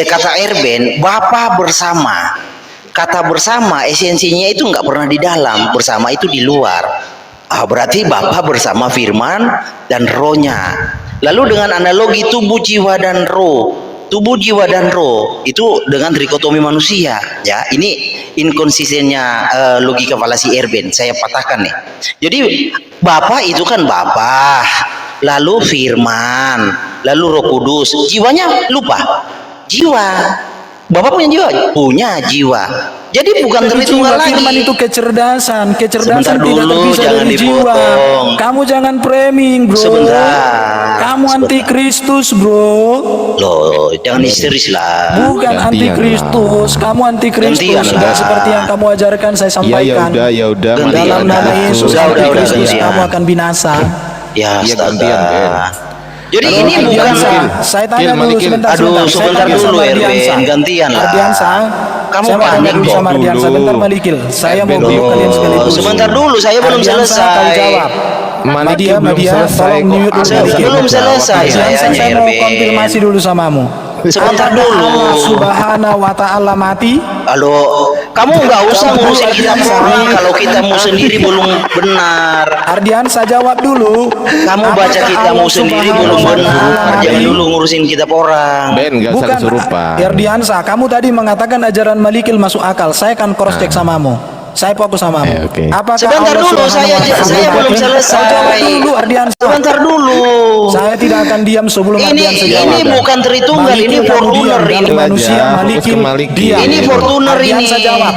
[SPEAKER 2] kata Erben, Bapa bersama. Kata bersama esensinya itu nggak pernah di dalam, bersama itu di luar. Berarti Bapa bersama Firman dan Rohnya. Lalu dengan analogi tubuh, jiwa dan roh, tubuh, jiwa dan roh itu dengan trikotomi manusia. Ya, ini inkonsistennya logika falasi Erben. Saya patahkan nih. Jadi Bapa itu kan Bapa, lalu Firman, lalu Roh Kudus. Jiwanya lupa. Jiwa. Bapak punya jiwa? Punya jiwa. Jadi bukan Tritunggal
[SPEAKER 1] Firman
[SPEAKER 2] lagi.
[SPEAKER 1] itu kecerdasan. Kecerdasan
[SPEAKER 2] Sebentar
[SPEAKER 1] tidak
[SPEAKER 2] dulu,
[SPEAKER 1] terpisah
[SPEAKER 2] jangan
[SPEAKER 1] dari jiwa.
[SPEAKER 2] dipotong.
[SPEAKER 1] Kamu jangan framing, bro.
[SPEAKER 2] Sebentar.
[SPEAKER 1] Kamu antikristus, bro.
[SPEAKER 2] Loh, jangan histeris lah.
[SPEAKER 1] Bukan
[SPEAKER 6] Gantian
[SPEAKER 1] antikristus, kamu antikristus.
[SPEAKER 2] Gantian
[SPEAKER 1] Sudah
[SPEAKER 2] lah.
[SPEAKER 1] seperti yang kamu ajarkan saya
[SPEAKER 6] Ya
[SPEAKER 1] sampaikan.
[SPEAKER 6] ya udah.
[SPEAKER 2] Gantian.
[SPEAKER 6] mari
[SPEAKER 1] Dalam
[SPEAKER 6] kita
[SPEAKER 1] nama
[SPEAKER 6] fokus.
[SPEAKER 1] Yesus
[SPEAKER 2] Udah,
[SPEAKER 1] antikristus
[SPEAKER 2] gantian.
[SPEAKER 1] kamu akan binasa.
[SPEAKER 2] Ya,
[SPEAKER 6] Iya,
[SPEAKER 2] astaga.
[SPEAKER 6] gantian, Ben.
[SPEAKER 2] Jadi
[SPEAKER 1] Kalau
[SPEAKER 2] ini bukan
[SPEAKER 1] Ardiansa,
[SPEAKER 6] Kil.
[SPEAKER 1] saya tanya
[SPEAKER 6] Kil,
[SPEAKER 1] dulu
[SPEAKER 6] Malik, Kil.
[SPEAKER 1] sebentar.
[SPEAKER 2] Aduh,
[SPEAKER 1] Saya
[SPEAKER 2] sebentar
[SPEAKER 1] tanya
[SPEAKER 2] dulu,
[SPEAKER 1] sama
[SPEAKER 2] Erwin.
[SPEAKER 1] Ardiansa.
[SPEAKER 2] Gantian lah.
[SPEAKER 1] Ardiansa,
[SPEAKER 2] Kamu
[SPEAKER 1] saya mau tanya
[SPEAKER 2] panik
[SPEAKER 1] dulu
[SPEAKER 2] kok
[SPEAKER 1] sama Ardiansa.
[SPEAKER 6] dulu.
[SPEAKER 1] Bentar Malikil, saya mau
[SPEAKER 6] Ben,
[SPEAKER 1] dulu
[SPEAKER 6] dulu.
[SPEAKER 1] kalian sekaligus.
[SPEAKER 2] Sebentar dulu, saya belum
[SPEAKER 1] Ardiansa,
[SPEAKER 2] selesai.
[SPEAKER 1] kau jawab.
[SPEAKER 6] Malikil belum
[SPEAKER 1] Media,
[SPEAKER 6] selesai
[SPEAKER 1] tolong
[SPEAKER 6] kok.
[SPEAKER 1] mute dulu
[SPEAKER 6] Ada
[SPEAKER 1] Malikil.
[SPEAKER 2] belum
[SPEAKER 6] jawab.
[SPEAKER 2] selesai,
[SPEAKER 6] Iya.
[SPEAKER 2] saya.
[SPEAKER 1] Ardiansa, saya mau
[SPEAKER 2] Erwin.
[SPEAKER 1] konfirmasi dulu samamu.
[SPEAKER 2] Sebentar
[SPEAKER 1] Apakah
[SPEAKER 2] dulu.
[SPEAKER 1] Allah Subhanahu wa Ta'ala mati?
[SPEAKER 2] Halo, kamu nggak usah ngurusin kita orang kalau kitamu sendiri belum benar.
[SPEAKER 1] Ardiansa jawab dulu.
[SPEAKER 2] Kamu baca
[SPEAKER 1] Apakah
[SPEAKER 2] kitamu
[SPEAKER 1] Allah
[SPEAKER 2] sendiri
[SPEAKER 1] Subhanahu
[SPEAKER 2] belum
[SPEAKER 1] wa
[SPEAKER 2] benar.
[SPEAKER 1] Ta'ala
[SPEAKER 2] Jangan
[SPEAKER 1] mati?
[SPEAKER 2] dulu ngurusin kitab orang.
[SPEAKER 6] Ben, gak usah
[SPEAKER 1] Bukan,
[SPEAKER 6] kesurupan.
[SPEAKER 1] Ardiansa, kamu tadi mengatakan ajaran Malikil masuk akal. Saya akan cross check samamu. Saya fokus samamu.
[SPEAKER 6] Oke.
[SPEAKER 1] Apakah
[SPEAKER 2] Sebentar
[SPEAKER 1] Allah
[SPEAKER 2] dulu,
[SPEAKER 1] Subhanahu
[SPEAKER 2] saya
[SPEAKER 1] wa Ta'ala
[SPEAKER 2] belum
[SPEAKER 1] mati?
[SPEAKER 2] selesai.
[SPEAKER 1] Kau jawab dulu, Ardiansa.
[SPEAKER 2] Sebentar dulu.
[SPEAKER 1] Saya tidak akan diam sebelum Ardiansa jawab.
[SPEAKER 2] Ini bukan Tritunggal, ini
[SPEAKER 1] Malikil, kamu
[SPEAKER 2] Fortuner
[SPEAKER 1] diam.
[SPEAKER 2] ini.
[SPEAKER 1] Dalam manusia,
[SPEAKER 6] Fokus ke
[SPEAKER 1] Malikil,
[SPEAKER 6] Malikil.
[SPEAKER 1] diam.
[SPEAKER 2] Ini Fortuner ini.
[SPEAKER 1] Ardiansa jawab.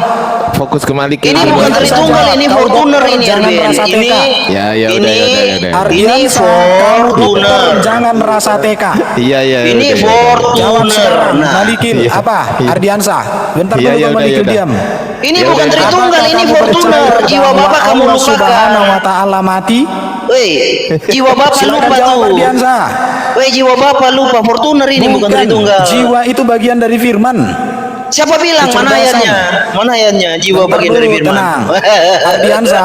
[SPEAKER 6] Fokus ke Malikil.
[SPEAKER 2] Ini
[SPEAKER 6] dulu.
[SPEAKER 2] bukan
[SPEAKER 1] Ardiansa
[SPEAKER 2] Tritunggal,
[SPEAKER 1] jawab.
[SPEAKER 2] ini
[SPEAKER 1] Kau
[SPEAKER 2] Fortuner
[SPEAKER 1] dokter,
[SPEAKER 2] ini,
[SPEAKER 1] jangan
[SPEAKER 2] Erwin.
[SPEAKER 1] merasa
[SPEAKER 2] Ini
[SPEAKER 1] teka.
[SPEAKER 6] Ya, ya, udah,
[SPEAKER 2] ini
[SPEAKER 6] ya, udah, ya, udah.
[SPEAKER 2] ini
[SPEAKER 1] Ardiansa, kamu dokter,
[SPEAKER 2] Fortuner.
[SPEAKER 1] jangan merasa teka.
[SPEAKER 6] Iya iya.
[SPEAKER 2] Ini
[SPEAKER 6] udah, ya, udah.
[SPEAKER 1] Jawab
[SPEAKER 2] Fortuner.
[SPEAKER 1] sekarang,
[SPEAKER 2] Nah,
[SPEAKER 1] Malikil,
[SPEAKER 6] Iya.
[SPEAKER 1] apa?
[SPEAKER 6] Iya.
[SPEAKER 1] Ardiansa, bentar
[SPEAKER 6] Iya,
[SPEAKER 1] dulu
[SPEAKER 6] iya,
[SPEAKER 1] Bang
[SPEAKER 6] udah,
[SPEAKER 1] Malikil
[SPEAKER 6] udah.
[SPEAKER 1] diam.
[SPEAKER 2] ini
[SPEAKER 6] Ya
[SPEAKER 2] bukan
[SPEAKER 6] udah,
[SPEAKER 2] Tritunggal,
[SPEAKER 1] Apakah
[SPEAKER 2] ini
[SPEAKER 1] kamu
[SPEAKER 2] Fortuner.
[SPEAKER 1] percaya
[SPEAKER 2] Jiwa
[SPEAKER 1] bahwa
[SPEAKER 2] Bapak kamu
[SPEAKER 1] Allah Subhanahu wa
[SPEAKER 2] lupakan.
[SPEAKER 1] Ta'ala mati?
[SPEAKER 2] Woi, jiwa Bapak
[SPEAKER 1] Silakan
[SPEAKER 2] lupa
[SPEAKER 1] jawab
[SPEAKER 2] tuh.
[SPEAKER 1] Ardiansa.
[SPEAKER 2] Woi, jiwa Bapak lupa. Fortuner ini bukan Tritunggal.
[SPEAKER 1] Jiwa itu bagian dari firman.
[SPEAKER 2] Siapa bilang? Mana
[SPEAKER 1] Kecerdasan.
[SPEAKER 2] ayatnya? Mana ayatnya? Jiwa
[SPEAKER 1] Bentar
[SPEAKER 2] bagian
[SPEAKER 1] dulu,
[SPEAKER 2] dari firman.
[SPEAKER 1] tenang. Ardiansa,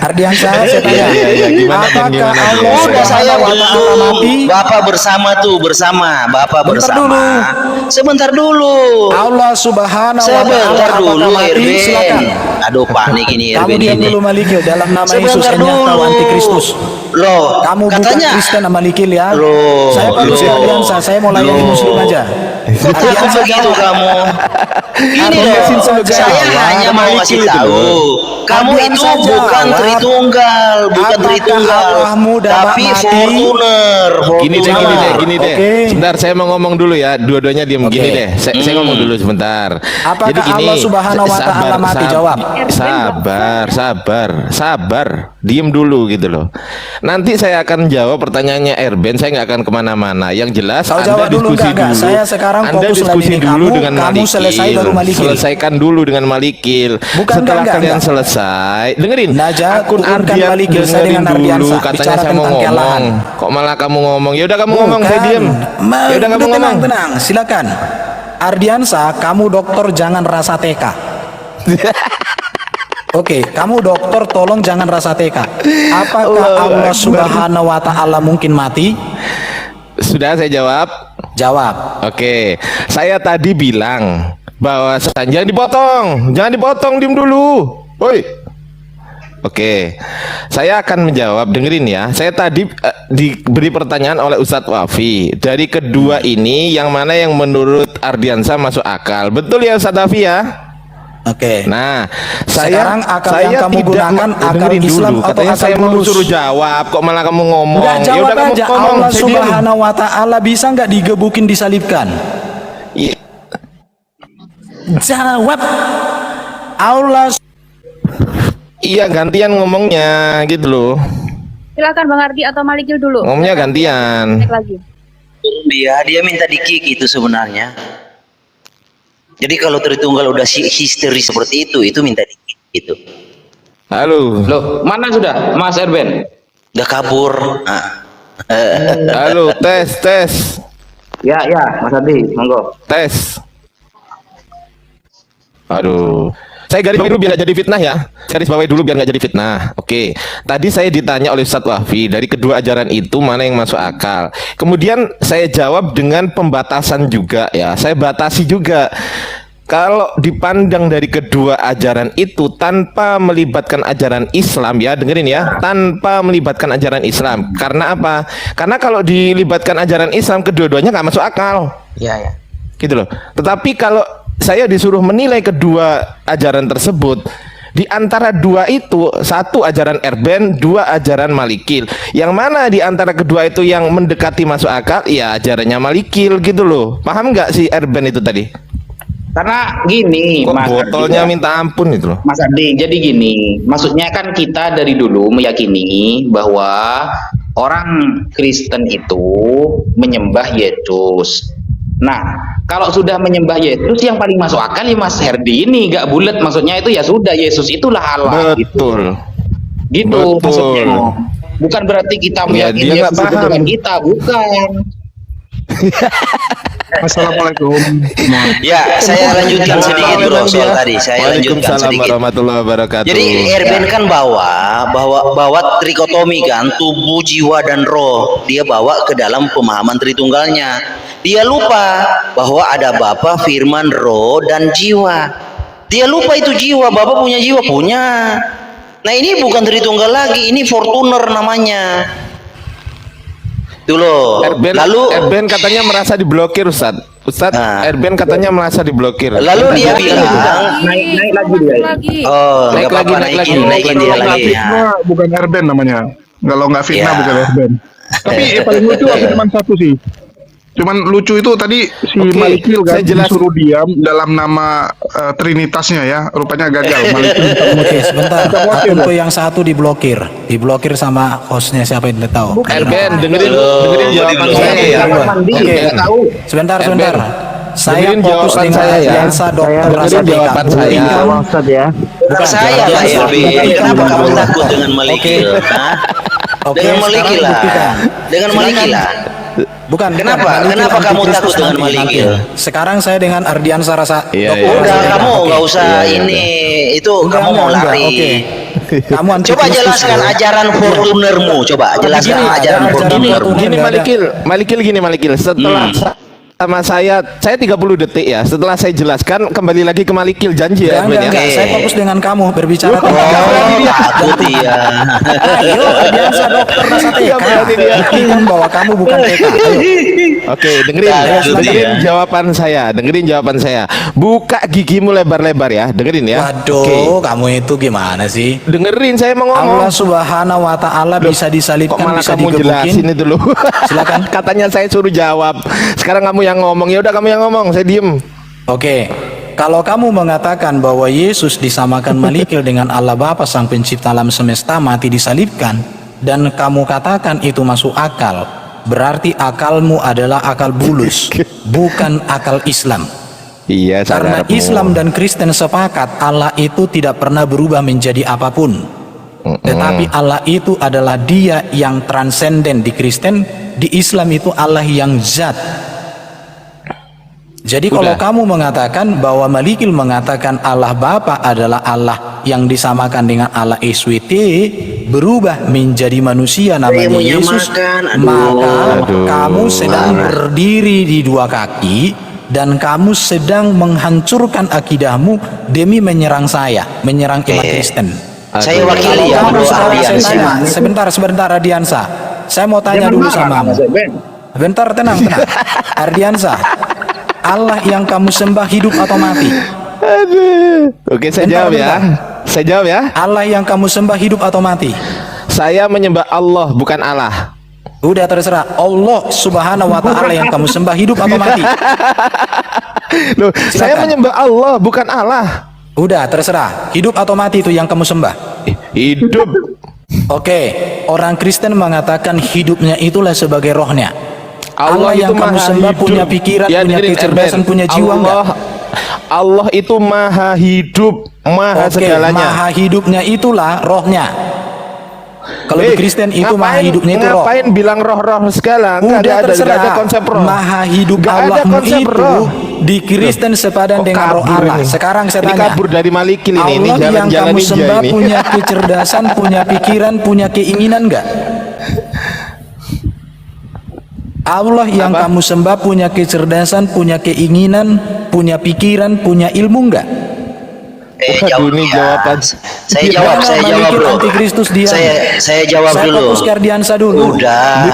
[SPEAKER 1] Ardiansa, saya tanya.
[SPEAKER 6] Iya, iya, gimana, Ben,
[SPEAKER 1] Apakah
[SPEAKER 6] gimana, Ben?
[SPEAKER 1] Allah
[SPEAKER 2] Udah saya
[SPEAKER 1] Subhanahu wa Ta'ala
[SPEAKER 2] belum.
[SPEAKER 1] mati?
[SPEAKER 2] Bapak bersama tuh, bersama. Bapak
[SPEAKER 1] Bentar
[SPEAKER 2] bersama.
[SPEAKER 1] dulu.
[SPEAKER 2] Sebentar dulu.
[SPEAKER 1] Allah Subhanahu wa
[SPEAKER 2] Sebentar
[SPEAKER 1] Ta'ala
[SPEAKER 2] dulu,
[SPEAKER 1] apakah mati?
[SPEAKER 2] Erwin.
[SPEAKER 1] Silakan.
[SPEAKER 2] Aduh, panik ini
[SPEAKER 1] Kamu
[SPEAKER 2] Erwin
[SPEAKER 1] diam
[SPEAKER 2] ini.
[SPEAKER 1] dulu Malikil, dalam nama Yesus
[SPEAKER 2] Sebentar
[SPEAKER 1] Enyah kau
[SPEAKER 2] dulu.
[SPEAKER 1] antikristus.
[SPEAKER 2] Loh,
[SPEAKER 1] Kamu
[SPEAKER 2] katanya.
[SPEAKER 1] bukan Kristen Malikil ya.
[SPEAKER 2] Loh,
[SPEAKER 1] Saya fokus ke
[SPEAKER 2] loh.
[SPEAKER 1] Ardiansa, saya mau layani
[SPEAKER 2] Loh.
[SPEAKER 1] muslim aja.
[SPEAKER 2] Kok takut
[SPEAKER 1] Ardiansa
[SPEAKER 2] begitu
[SPEAKER 1] jawab.
[SPEAKER 2] kamu? Gini
[SPEAKER 1] Ardiansa
[SPEAKER 2] loh,
[SPEAKER 1] jawab.
[SPEAKER 2] saya hanya mau kasih
[SPEAKER 6] Malikil itu
[SPEAKER 2] tahu.
[SPEAKER 6] loh.
[SPEAKER 2] Kamu itu
[SPEAKER 1] Ardiansa
[SPEAKER 2] bukan
[SPEAKER 1] jawab.
[SPEAKER 2] Tritunggal, bukan
[SPEAKER 1] Apakah
[SPEAKER 2] Tritunggal,
[SPEAKER 1] Allah muda
[SPEAKER 2] tapi
[SPEAKER 1] mati?
[SPEAKER 2] Fortuner.
[SPEAKER 6] Gini deh, gini deh, gini deh.
[SPEAKER 1] Oke.
[SPEAKER 6] Sebentar, saya mau ngomong dulu ya. Dua-duanya diem.
[SPEAKER 1] Oke.
[SPEAKER 6] Gini deh. Saya ngomong dulu sebentar.
[SPEAKER 1] Apakah
[SPEAKER 6] Jadi gini.
[SPEAKER 1] Allah Subhanahu wa Ta'ala mati? Jawab.
[SPEAKER 6] Sabar. Diem dulu gitu loh. Nanti saya akan jawab pertanyaannya Erben. Saya nggak akan kemana-mana. Yang jelas
[SPEAKER 1] Kau
[SPEAKER 6] Anda
[SPEAKER 1] jawab dulu,
[SPEAKER 6] diskusi
[SPEAKER 1] enggak.
[SPEAKER 6] dulu.
[SPEAKER 1] Saya sekarang
[SPEAKER 6] Anda
[SPEAKER 1] fokus
[SPEAKER 6] diskusi
[SPEAKER 1] layani
[SPEAKER 6] dulu
[SPEAKER 1] kamu,
[SPEAKER 6] dengan
[SPEAKER 1] kamu
[SPEAKER 6] Malikil.
[SPEAKER 1] selesai baru Malikil.
[SPEAKER 6] Selesaikan dulu dengan Malikil.
[SPEAKER 1] Bukan,
[SPEAKER 6] Setelah
[SPEAKER 1] enggak,
[SPEAKER 6] kalian
[SPEAKER 1] enggak.
[SPEAKER 6] selesai, dengerin.
[SPEAKER 1] Naja,
[SPEAKER 6] Akun
[SPEAKER 1] turunkan
[SPEAKER 6] Ardian
[SPEAKER 1] Malikil, saya
[SPEAKER 6] dengerin
[SPEAKER 1] dengan
[SPEAKER 6] dulu.
[SPEAKER 1] Ardiansa.
[SPEAKER 6] Katanya
[SPEAKER 1] Bicara
[SPEAKER 6] saya mau
[SPEAKER 1] tentang
[SPEAKER 6] ngomong.
[SPEAKER 1] kelahan.
[SPEAKER 6] Kok malah kamu ngomong? Ya udah kamu ngomong, saya
[SPEAKER 1] Bukan.
[SPEAKER 6] diem. Ya udah kamu ngomong.
[SPEAKER 1] Tenang, silakan. Ardiansa, kamu dokter jangan rasa teka. Oke, kamu dokter tolong jangan rasa teka. Apakah Allah Subhanahu wa Ta'ala mungkin mati?
[SPEAKER 6] Sudah saya jawab.
[SPEAKER 1] Jawab.
[SPEAKER 6] Oke, saya tadi bilang bahwa jangan dipotong, diem dulu. Woi. Oke, saya akan menjawab. Dengerin ya. Saya tadi diberi pertanyaan oleh Ustadz Wafi. Dari kedua ini, yang mana yang menurut Ardiansa masuk akal? Betul ya Ustadz Wafi ya?
[SPEAKER 1] Oke.
[SPEAKER 6] Nah,
[SPEAKER 1] Sekarang akal
[SPEAKER 6] saya
[SPEAKER 1] yang kamu
[SPEAKER 6] tidak
[SPEAKER 1] gunakan akal
[SPEAKER 6] dengerin
[SPEAKER 1] Islam
[SPEAKER 6] dulu.
[SPEAKER 1] atau
[SPEAKER 6] Katanya
[SPEAKER 1] akal
[SPEAKER 6] saya mau
[SPEAKER 1] bulus?
[SPEAKER 6] suruh jawab, kok malah kamu ngomong.
[SPEAKER 1] Enggak,
[SPEAKER 6] Ya
[SPEAKER 1] jawab
[SPEAKER 6] udah kamu
[SPEAKER 1] aja.
[SPEAKER 6] ngomong,
[SPEAKER 1] Allah
[SPEAKER 6] saya diem.
[SPEAKER 1] Subhanahu wa Ta'ala bisa nggak digebukin disalibkan?
[SPEAKER 6] Iya.
[SPEAKER 1] Jawab. Allah
[SPEAKER 6] Iya, gantian ngomongnya gitu loh.
[SPEAKER 8] Silakan Bang Ardi atau Malikil dulu.
[SPEAKER 6] Ngomongnya gantian.
[SPEAKER 8] Cek lagi.
[SPEAKER 2] Dia minta di-kick itu sebenarnya. Jadi kalau Tritunggal udah histeri seperti itu minta di-kick gitu.
[SPEAKER 6] Halo.
[SPEAKER 3] Loh, mana sudah Mas Erben?
[SPEAKER 2] Udah kabur. Nah,
[SPEAKER 6] Halo, tes.
[SPEAKER 5] Ya, Mas Adi, monggo.
[SPEAKER 6] Tes. Aduh. Saya garis bawahi dulu biar nggak jadi fitnah ya. Garis bawahi dulu biar nggak jadi fitnah. Oke. Tadi saya ditanya oleh Ustadz Wahfi, dari kedua ajaran itu mana yang masuk akal. Kemudian saya jawab dengan pembatasan juga ya. Saya batasi juga. Kalau dipandang dari kedua ajaran itu tanpa melibatkan ajaran Islam ya, dengerin ya, tanpa melibatkan ajaran Islam. Karena apa? Karena kalau dilibatkan ajaran Islam, kedua-duanya nggak masuk akal.
[SPEAKER 5] Iya.
[SPEAKER 6] Gitu loh. Tetapi kalau saya disuruh menilai kedua ajaran tersebut, di antara dua itu, satu ajaran Erben, dua ajaran Malikil. Yang mana di antara kedua itu yang mendekati masuk akal? Ya ajarannya Malikil gitu loh. Paham nggak sih Erben itu tadi?
[SPEAKER 3] Karena gini,
[SPEAKER 6] Kok
[SPEAKER 3] Mas
[SPEAKER 6] botolnya
[SPEAKER 3] Ardi,
[SPEAKER 6] minta ampun itu loh.
[SPEAKER 3] Mas Ardi, jadi gini, maksudnya kan kita dari dulu meyakini bahwa orang Kristen itu menyembah Yesus. Nah, kalau sudah menyembah Yesus, yang paling masuk akal ya Mas Herdi ini, gak bulat, maksudnya itu ya sudah, Yesus itulah Allah.
[SPEAKER 6] Betul.
[SPEAKER 3] Gitu
[SPEAKER 6] Betul.
[SPEAKER 3] maksudnya. Bukan berarti kita
[SPEAKER 6] Ya,
[SPEAKER 3] meyakini
[SPEAKER 6] dia nggak
[SPEAKER 3] Yesus itu
[SPEAKER 6] paham.
[SPEAKER 3] Tuhan kita, bukan.
[SPEAKER 4] Assalamualaikum.
[SPEAKER 2] Ya, saya lanjutkan sedikit dulu soal tadi. Saya lanjutkan
[SPEAKER 6] Waalaikumsalam
[SPEAKER 2] sedikit.
[SPEAKER 6] warahmatullahi wabarakatuh.
[SPEAKER 2] Jadi Erben kan bawa trikotomi kan, tubuh, jiwa dan roh. Dia bawa ke dalam pemahaman Tritunggalnya. Dia lupa bahwa ada Bapa, Firman, Roh dan jiwa. Dia lupa itu jiwa. Bapa punya jiwa, punya. Nah, ini bukan Tritunggal lagi, ini Fortuner namanya. Itu loh.
[SPEAKER 6] Erben katanya merasa diblokir, Ustaz.
[SPEAKER 2] Nah.
[SPEAKER 6] Erben katanya merasa diblokir.
[SPEAKER 2] Lalu dia bilang,
[SPEAKER 3] Naik lagi dia.
[SPEAKER 8] Lagi.
[SPEAKER 2] oh,
[SPEAKER 6] Naik
[SPEAKER 2] nggak apa-apa,
[SPEAKER 6] lagi.
[SPEAKER 2] naikin dia lagi. Ya.
[SPEAKER 4] Fitnah bukan Erben namanya. Kalau nggak fitnah
[SPEAKER 2] Ya.
[SPEAKER 4] bukan Erben. Tapi yang paling lucu aku cuma satu sih. Cuman lucu itu tadi si
[SPEAKER 6] Oke,
[SPEAKER 4] Malikil kan
[SPEAKER 6] saya jelas-
[SPEAKER 4] disuruh diam dalam nama Trinitasnya ya, rupanya gagal. Malikil
[SPEAKER 1] Oke, sebentar.
[SPEAKER 4] Kita blokir,
[SPEAKER 1] Aku yang satu diblokir sama hostnya, siapa yang tidak tahu.
[SPEAKER 6] Erben dengerin jawaban
[SPEAKER 2] Belum.
[SPEAKER 6] saya ya.
[SPEAKER 1] Oke,
[SPEAKER 3] tahu.
[SPEAKER 1] sebentar.
[SPEAKER 6] Erben,
[SPEAKER 1] Saya
[SPEAKER 6] dengerin
[SPEAKER 1] fokus
[SPEAKER 6] jawaban
[SPEAKER 1] dengan
[SPEAKER 6] saya ya.
[SPEAKER 1] Diansa Dokter
[SPEAKER 6] Dengerin
[SPEAKER 1] Rasadeka.
[SPEAKER 6] jawaban saya.
[SPEAKER 5] Ustaz ya.
[SPEAKER 2] Bukan saya lah, Erben. Kenapa kamu takut dengan Malikil? Hah?
[SPEAKER 1] Oke,
[SPEAKER 2] Dengan
[SPEAKER 1] sekarang
[SPEAKER 2] Malikil lah.
[SPEAKER 1] buktikan.
[SPEAKER 2] Dengan Malikil lah.
[SPEAKER 1] Bukan.
[SPEAKER 2] Kenapa?
[SPEAKER 1] Malikil
[SPEAKER 2] Kenapa kamu
[SPEAKER 1] antikristus
[SPEAKER 2] takut dengan
[SPEAKER 1] nanti?
[SPEAKER 2] Malikil?
[SPEAKER 1] Sekarang saya dengan Ardiansa
[SPEAKER 6] Iya,
[SPEAKER 1] Dokter
[SPEAKER 6] iya.
[SPEAKER 2] Udah,
[SPEAKER 1] Rasadeka.
[SPEAKER 2] kamu
[SPEAKER 1] Oke.
[SPEAKER 2] nggak usah
[SPEAKER 6] Iya, iya,
[SPEAKER 2] ini. Itu
[SPEAKER 1] Enggak,
[SPEAKER 2] kamu mau
[SPEAKER 1] enggak,
[SPEAKER 2] lari.
[SPEAKER 1] Oke. Kamu
[SPEAKER 2] Coba
[SPEAKER 1] antikristus,
[SPEAKER 2] jelaskan
[SPEAKER 1] ya.
[SPEAKER 2] ajaran Fortunermu. Coba jelaskan
[SPEAKER 1] Gini,
[SPEAKER 2] ajaran
[SPEAKER 1] ada ajaran
[SPEAKER 2] Fortuner.
[SPEAKER 1] Fortuner.
[SPEAKER 6] Gini
[SPEAKER 1] Nggak ada.
[SPEAKER 6] Malikil. Setelah sama saya 30 detik ya. Setelah saya jelaskan kembali lagi ke Malikil, janji ya, Erben ya.
[SPEAKER 1] Enggak. Saya fokus dengan kamu berbicara tentang
[SPEAKER 2] Oh, takut dia.
[SPEAKER 1] Ayo, Ardiansa Dokter Rasadeka.
[SPEAKER 6] Berarti dia.
[SPEAKER 1] Buktikan bahwa kamu bukan TK. Ayo.
[SPEAKER 6] Oke, dengerin dengerin jawaban saya. Buka gigimu lebar-lebar ya, dengerin ya.
[SPEAKER 1] Waduh,
[SPEAKER 6] Oke.
[SPEAKER 1] kamu itu gimana sih?
[SPEAKER 6] Dengerin saya mau ngomong.
[SPEAKER 1] Allah Subhanahu wa taala bisa
[SPEAKER 6] Kok
[SPEAKER 1] disalibkan,
[SPEAKER 6] malah
[SPEAKER 1] bisa
[SPEAKER 6] kamu jelasin
[SPEAKER 1] digebukin.
[SPEAKER 6] itu loh.
[SPEAKER 1] Silakan.
[SPEAKER 6] Katanya saya suruh jawab. Sekarang kamu yang ngomong. Ya udah kamu yang ngomong, saya diem.
[SPEAKER 1] Oke. Kalau kamu mengatakan bahwa Yesus disamakan Malikil dengan Allah Bapa Sang Pencipta alam semesta mati disalibkan, dan kamu katakan itu masuk akal, berarti akalmu adalah akal bulus, bukan akal Islam.
[SPEAKER 6] Iya,
[SPEAKER 1] Karena Islam dan Kristen sepakat Allah itu tidak pernah berubah menjadi apapun. Tetapi Allah itu adalah Dia yang transenden di Kristen, di Islam itu Allah yang zat. Jadi kalau
[SPEAKER 6] Udah.
[SPEAKER 1] kamu mengatakan bahwa Malikil mengatakan Allah Bapa adalah Allah yang disamakan dengan Allah SWT, berubah menjadi manusia namanya
[SPEAKER 2] punya
[SPEAKER 1] Yesus,
[SPEAKER 2] makan, aduh.
[SPEAKER 1] maka
[SPEAKER 6] Aduh.
[SPEAKER 1] kamu sedang berdiri di dua kaki dan kamu sedang menghancurkan akidahmu demi menyerang saya, menyerang umat Kristen.
[SPEAKER 2] Saya
[SPEAKER 6] Aduh.
[SPEAKER 2] wakili ya,
[SPEAKER 1] Kamu
[SPEAKER 2] Bro
[SPEAKER 1] sekarang saya
[SPEAKER 2] Ardiansa.
[SPEAKER 1] tanya, sebentar Ardiansa. Saya mau tanya dulu sama kamu. Bentar, tenang. Ardiansa, Allah yang kamu sembah hidup atau mati?
[SPEAKER 6] Aduh. Oke, saya
[SPEAKER 1] Bentar,
[SPEAKER 6] jawab ya.
[SPEAKER 1] bentar.
[SPEAKER 6] Saya jawab ya.
[SPEAKER 1] Allah yang kamu sembah hidup atau mati?
[SPEAKER 6] Saya menyembah Allah, bukan Allah.
[SPEAKER 1] Udah terserah. Allah Subhanahu wa taala yang kamu sembah hidup atau mati?
[SPEAKER 6] Loh, saya menyembah Allah, bukan Allah.
[SPEAKER 1] Udah terserah. Hidup atau mati itu yang kamu sembah?
[SPEAKER 6] Hidup.
[SPEAKER 1] Oke, orang Kristen mengatakan hidupnya itulah sebagai rohnya. Allah
[SPEAKER 6] itu
[SPEAKER 1] yang kamu
[SPEAKER 6] maha
[SPEAKER 1] sembah
[SPEAKER 6] hidup.
[SPEAKER 1] punya pikiran, punya
[SPEAKER 6] dengerin,
[SPEAKER 1] kecerdasan,
[SPEAKER 6] Erben.
[SPEAKER 1] punya jiwa enggak?
[SPEAKER 6] Allah itu maha hidup, maha
[SPEAKER 1] Oke,
[SPEAKER 6] segalanya.
[SPEAKER 1] maha hidupnya itulah rohnya. Kalau di Kristen itu maha hidupnya itu roh.
[SPEAKER 6] Ngapain bilang roh-roh segala? Nggak
[SPEAKER 1] Udah
[SPEAKER 6] ada
[SPEAKER 1] terserah.
[SPEAKER 6] konsep roh.
[SPEAKER 1] Maha hidup
[SPEAKER 6] Nggak ada
[SPEAKER 1] Allahmu
[SPEAKER 6] konsep
[SPEAKER 1] itu
[SPEAKER 6] roh.
[SPEAKER 1] di Kristen sepadan
[SPEAKER 6] Kok
[SPEAKER 1] dengan roh
[SPEAKER 6] kabur
[SPEAKER 1] Allah.
[SPEAKER 6] ini?
[SPEAKER 1] Sekarang saya
[SPEAKER 6] Ini
[SPEAKER 1] tanya,
[SPEAKER 6] kabur dari Malikil ini
[SPEAKER 1] Allah yang
[SPEAKER 6] jalan-jalan
[SPEAKER 1] kamu
[SPEAKER 6] ninja
[SPEAKER 1] sembah
[SPEAKER 6] ini.
[SPEAKER 1] punya kecerdasan, punya pikiran, punya keinginan enggak? Allah yang
[SPEAKER 6] Apa?
[SPEAKER 1] kamu sembah punya kecerdasan, punya keinginan, punya pikiran, punya ilmu enggak?
[SPEAKER 6] Waduh, ini jawaban.
[SPEAKER 2] Saya jawab,
[SPEAKER 1] Gimana
[SPEAKER 2] saya jawab
[SPEAKER 1] Malikil
[SPEAKER 2] bro.
[SPEAKER 1] antikristus dia?
[SPEAKER 2] Saya jawab
[SPEAKER 1] Saya
[SPEAKER 2] dulu.
[SPEAKER 1] fokus ke Ardiansa dulu.
[SPEAKER 2] Udah.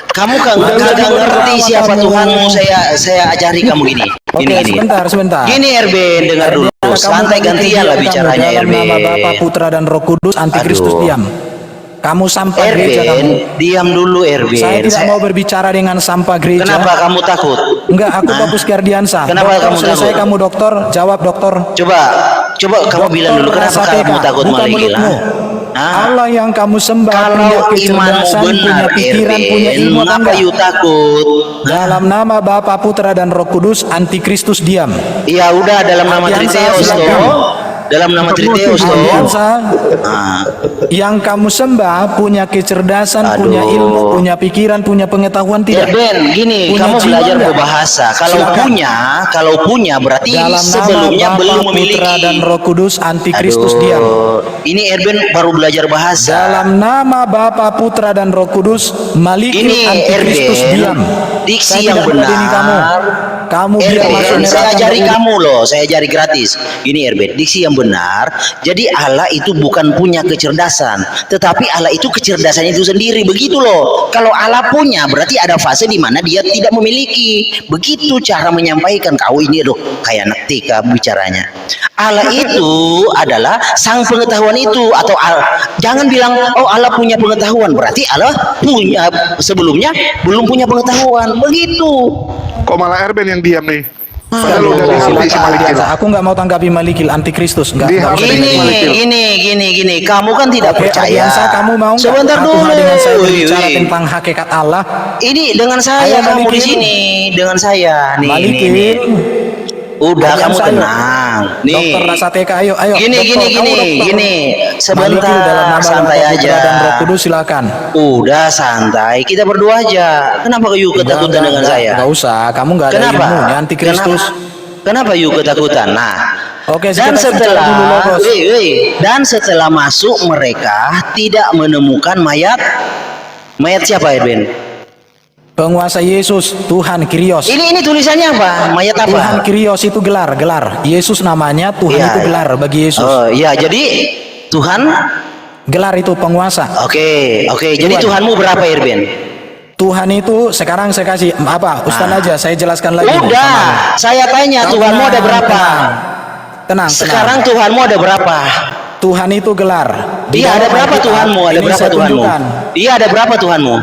[SPEAKER 2] Kamu kagak ngerti siapa Tuhanmu. Saya ajari kamu gini.
[SPEAKER 1] Oke,
[SPEAKER 2] Gini.
[SPEAKER 1] sebentar.
[SPEAKER 2] Gini Erben, dengar dulu.
[SPEAKER 1] Kamu
[SPEAKER 2] Santai
[SPEAKER 1] Malikil,
[SPEAKER 2] gantian lah
[SPEAKER 1] kamu
[SPEAKER 2] bicaranya
[SPEAKER 1] dalam
[SPEAKER 2] Erben.
[SPEAKER 1] nama Bapa, Putra dan Roh Kudus, antikristus
[SPEAKER 2] Aduh.
[SPEAKER 1] diam. Kamu sampah gereja kamu.
[SPEAKER 2] Erben, diam dulu Erben.
[SPEAKER 1] Saya tidak mau berbicara dengan sampah gereja.
[SPEAKER 2] Kenapa kamu takut?
[SPEAKER 1] Enggak, aku fokus ke Ardiansa.
[SPEAKER 2] Kenapa
[SPEAKER 1] Dokter,
[SPEAKER 2] kamu
[SPEAKER 1] selesai
[SPEAKER 2] takut?
[SPEAKER 1] kamu dokter, jawab dokter.
[SPEAKER 2] Coba kamu bilang dulu kenapa
[SPEAKER 1] Rasa
[SPEAKER 2] kamu
[SPEAKER 1] TK,
[SPEAKER 2] takut
[SPEAKER 1] bukan
[SPEAKER 2] Malikil?
[SPEAKER 1] mulutmu.
[SPEAKER 2] Hah?
[SPEAKER 1] Allah yang kamu sembah
[SPEAKER 2] Kalau
[SPEAKER 1] punya
[SPEAKER 2] imanmu
[SPEAKER 1] kecerdasan, punya
[SPEAKER 2] benar
[SPEAKER 1] pikiran, punya
[SPEAKER 2] Erben,
[SPEAKER 1] ilmu apa
[SPEAKER 2] ngapa
[SPEAKER 1] enggak?
[SPEAKER 2] you takut?
[SPEAKER 1] Dalam nama Bapa, Putra dan Roh Kudus, antikristus diam.
[SPEAKER 2] Ya udah dalam nama
[SPEAKER 1] Ardiansa,
[SPEAKER 2] Triteos
[SPEAKER 1] silakan.
[SPEAKER 2] toh. Dalam nama Triteos toh.
[SPEAKER 1] Ardiansa,
[SPEAKER 2] Ah.
[SPEAKER 1] yang kamu sembah punya kecerdasan,
[SPEAKER 2] Aduh.
[SPEAKER 1] punya ilmu, punya pikiran, punya pengetahuan tidak?
[SPEAKER 2] Ben, gini,
[SPEAKER 1] Punya
[SPEAKER 2] kamu
[SPEAKER 1] jiwa
[SPEAKER 2] belajar
[SPEAKER 1] enggak?
[SPEAKER 2] berbahasa.
[SPEAKER 1] Silakan.
[SPEAKER 2] Kalau punya berarti
[SPEAKER 1] Dalam
[SPEAKER 2] sebelumnya
[SPEAKER 1] nama
[SPEAKER 2] belum
[SPEAKER 1] Bapa,
[SPEAKER 2] memiliki.
[SPEAKER 1] Putra dan Roh Kudus, antikristus diam.
[SPEAKER 2] Ini Erben baru belajar bahasa.
[SPEAKER 1] Dalam nama Bapa, Putra dan Roh Kudus, Malikil
[SPEAKER 2] Ini
[SPEAKER 1] antikristus
[SPEAKER 2] Erben,
[SPEAKER 1] diam.
[SPEAKER 2] diksi
[SPEAKER 1] Saya
[SPEAKER 2] yang
[SPEAKER 1] tidak meladeni kamu.
[SPEAKER 2] benar.
[SPEAKER 1] Kamu biar masuk
[SPEAKER 2] Erben, saya
[SPEAKER 1] neraka
[SPEAKER 2] ajari
[SPEAKER 1] berulang.
[SPEAKER 2] kamu loh, saya ajari gratis. Ini Erben, diksi yang benar. Jadi Allah itu bukan punya kecerdasan, tetapi Allah itu kecerdasannya itu sendiri. Begitu loh. Kalau Allah punya, berarti ada fase di mana dia tidak memiliki. Begitu cara menyampaikan. Kau ini loh, kayak anak TK bicaranya. Allah itu adalah sang pengetahuan itu, atau jangan bilang oh Allah punya pengetahuan, berarti Allah punya sebelumnya belum punya pengetahuan. Begitu.
[SPEAKER 4] Kok malah Erben yang diam nih?
[SPEAKER 2] Padahal
[SPEAKER 4] Padahal udah
[SPEAKER 1] Silakan,
[SPEAKER 4] dihabis si Malikil.
[SPEAKER 1] Ardiansa. Aku nggak mau tanggapi Malikil antikristus. Enggak
[SPEAKER 4] Dia
[SPEAKER 1] usah
[SPEAKER 4] habis.
[SPEAKER 1] dengerin.
[SPEAKER 2] Gini. Kamu kan tidak
[SPEAKER 1] Oke,
[SPEAKER 2] percaya.
[SPEAKER 1] Ardiansa, kamu mau nggak
[SPEAKER 2] Sebentar
[SPEAKER 1] aku
[SPEAKER 2] dulu.
[SPEAKER 1] dengan saya
[SPEAKER 2] Wih,
[SPEAKER 1] berbicara
[SPEAKER 2] wih.
[SPEAKER 1] tentang hakikat Allah?
[SPEAKER 2] Ini dengan saya
[SPEAKER 1] Ayo,
[SPEAKER 2] kamu di
[SPEAKER 1] Malikil.
[SPEAKER 2] sini, dengan saya. Nih,
[SPEAKER 1] Malikil.
[SPEAKER 2] nih. Udah kamu
[SPEAKER 1] Ardiansa, ayo.
[SPEAKER 2] tenang. Nih.
[SPEAKER 1] Dokter Rasa TK, ayo.
[SPEAKER 2] Gini,
[SPEAKER 1] Dokter, kamu dokter.
[SPEAKER 2] gini.
[SPEAKER 1] Malikil dalam
[SPEAKER 2] Sebentar,
[SPEAKER 1] nama
[SPEAKER 2] santai
[SPEAKER 1] Bapa, Putra
[SPEAKER 2] aja.
[SPEAKER 1] dan Roh Kudus, silakan.
[SPEAKER 2] Udah santai, kita berdua aja. Kenapa you ketakutan dengan saya?
[SPEAKER 1] Enggak usah, kamu enggak ada
[SPEAKER 2] Kenapa?
[SPEAKER 1] ilmunya antikristus.
[SPEAKER 2] Kenapa you ketakutan? Nah,
[SPEAKER 1] Oke,
[SPEAKER 2] dan
[SPEAKER 1] kita bicara dulu, Logos.
[SPEAKER 2] dan setelah masuk mereka tidak menemukan mayat. Mayat siapa Edwin?
[SPEAKER 1] Penguasa Yesus, Tuhan Kyrios.
[SPEAKER 2] Ini tulisannya apa? Mayat apa?
[SPEAKER 1] Tuhan Kyrios itu gelar. Yesus namanya, Tuhan
[SPEAKER 2] Iya,
[SPEAKER 1] itu gelar bagi Yesus.
[SPEAKER 2] Oh iya, jadi Tuhan.
[SPEAKER 1] Gelar itu penguasa.
[SPEAKER 2] Oke. Jadi Tuhanmu berapa Irben?
[SPEAKER 1] Tuhan itu sekarang saya kasih apa? Ustaz aja, saya jelaskan lagi. nih.
[SPEAKER 2] Udah, saya tanya
[SPEAKER 1] Kamu
[SPEAKER 2] Tuhanmu ada berapa?
[SPEAKER 1] Tenang.
[SPEAKER 2] Sekarang Tuhanmu ada berapa?
[SPEAKER 1] Tuhan itu gelar.
[SPEAKER 2] Iya, ada
[SPEAKER 1] dalam
[SPEAKER 2] berapa
[SPEAKER 1] Alkitab,
[SPEAKER 2] Tuhanmu? Ada
[SPEAKER 1] ini
[SPEAKER 2] berapa
[SPEAKER 1] saya
[SPEAKER 2] Tuhanmu?
[SPEAKER 1] tunjukkan.
[SPEAKER 2] Iya, ada berapa Tuhanmu?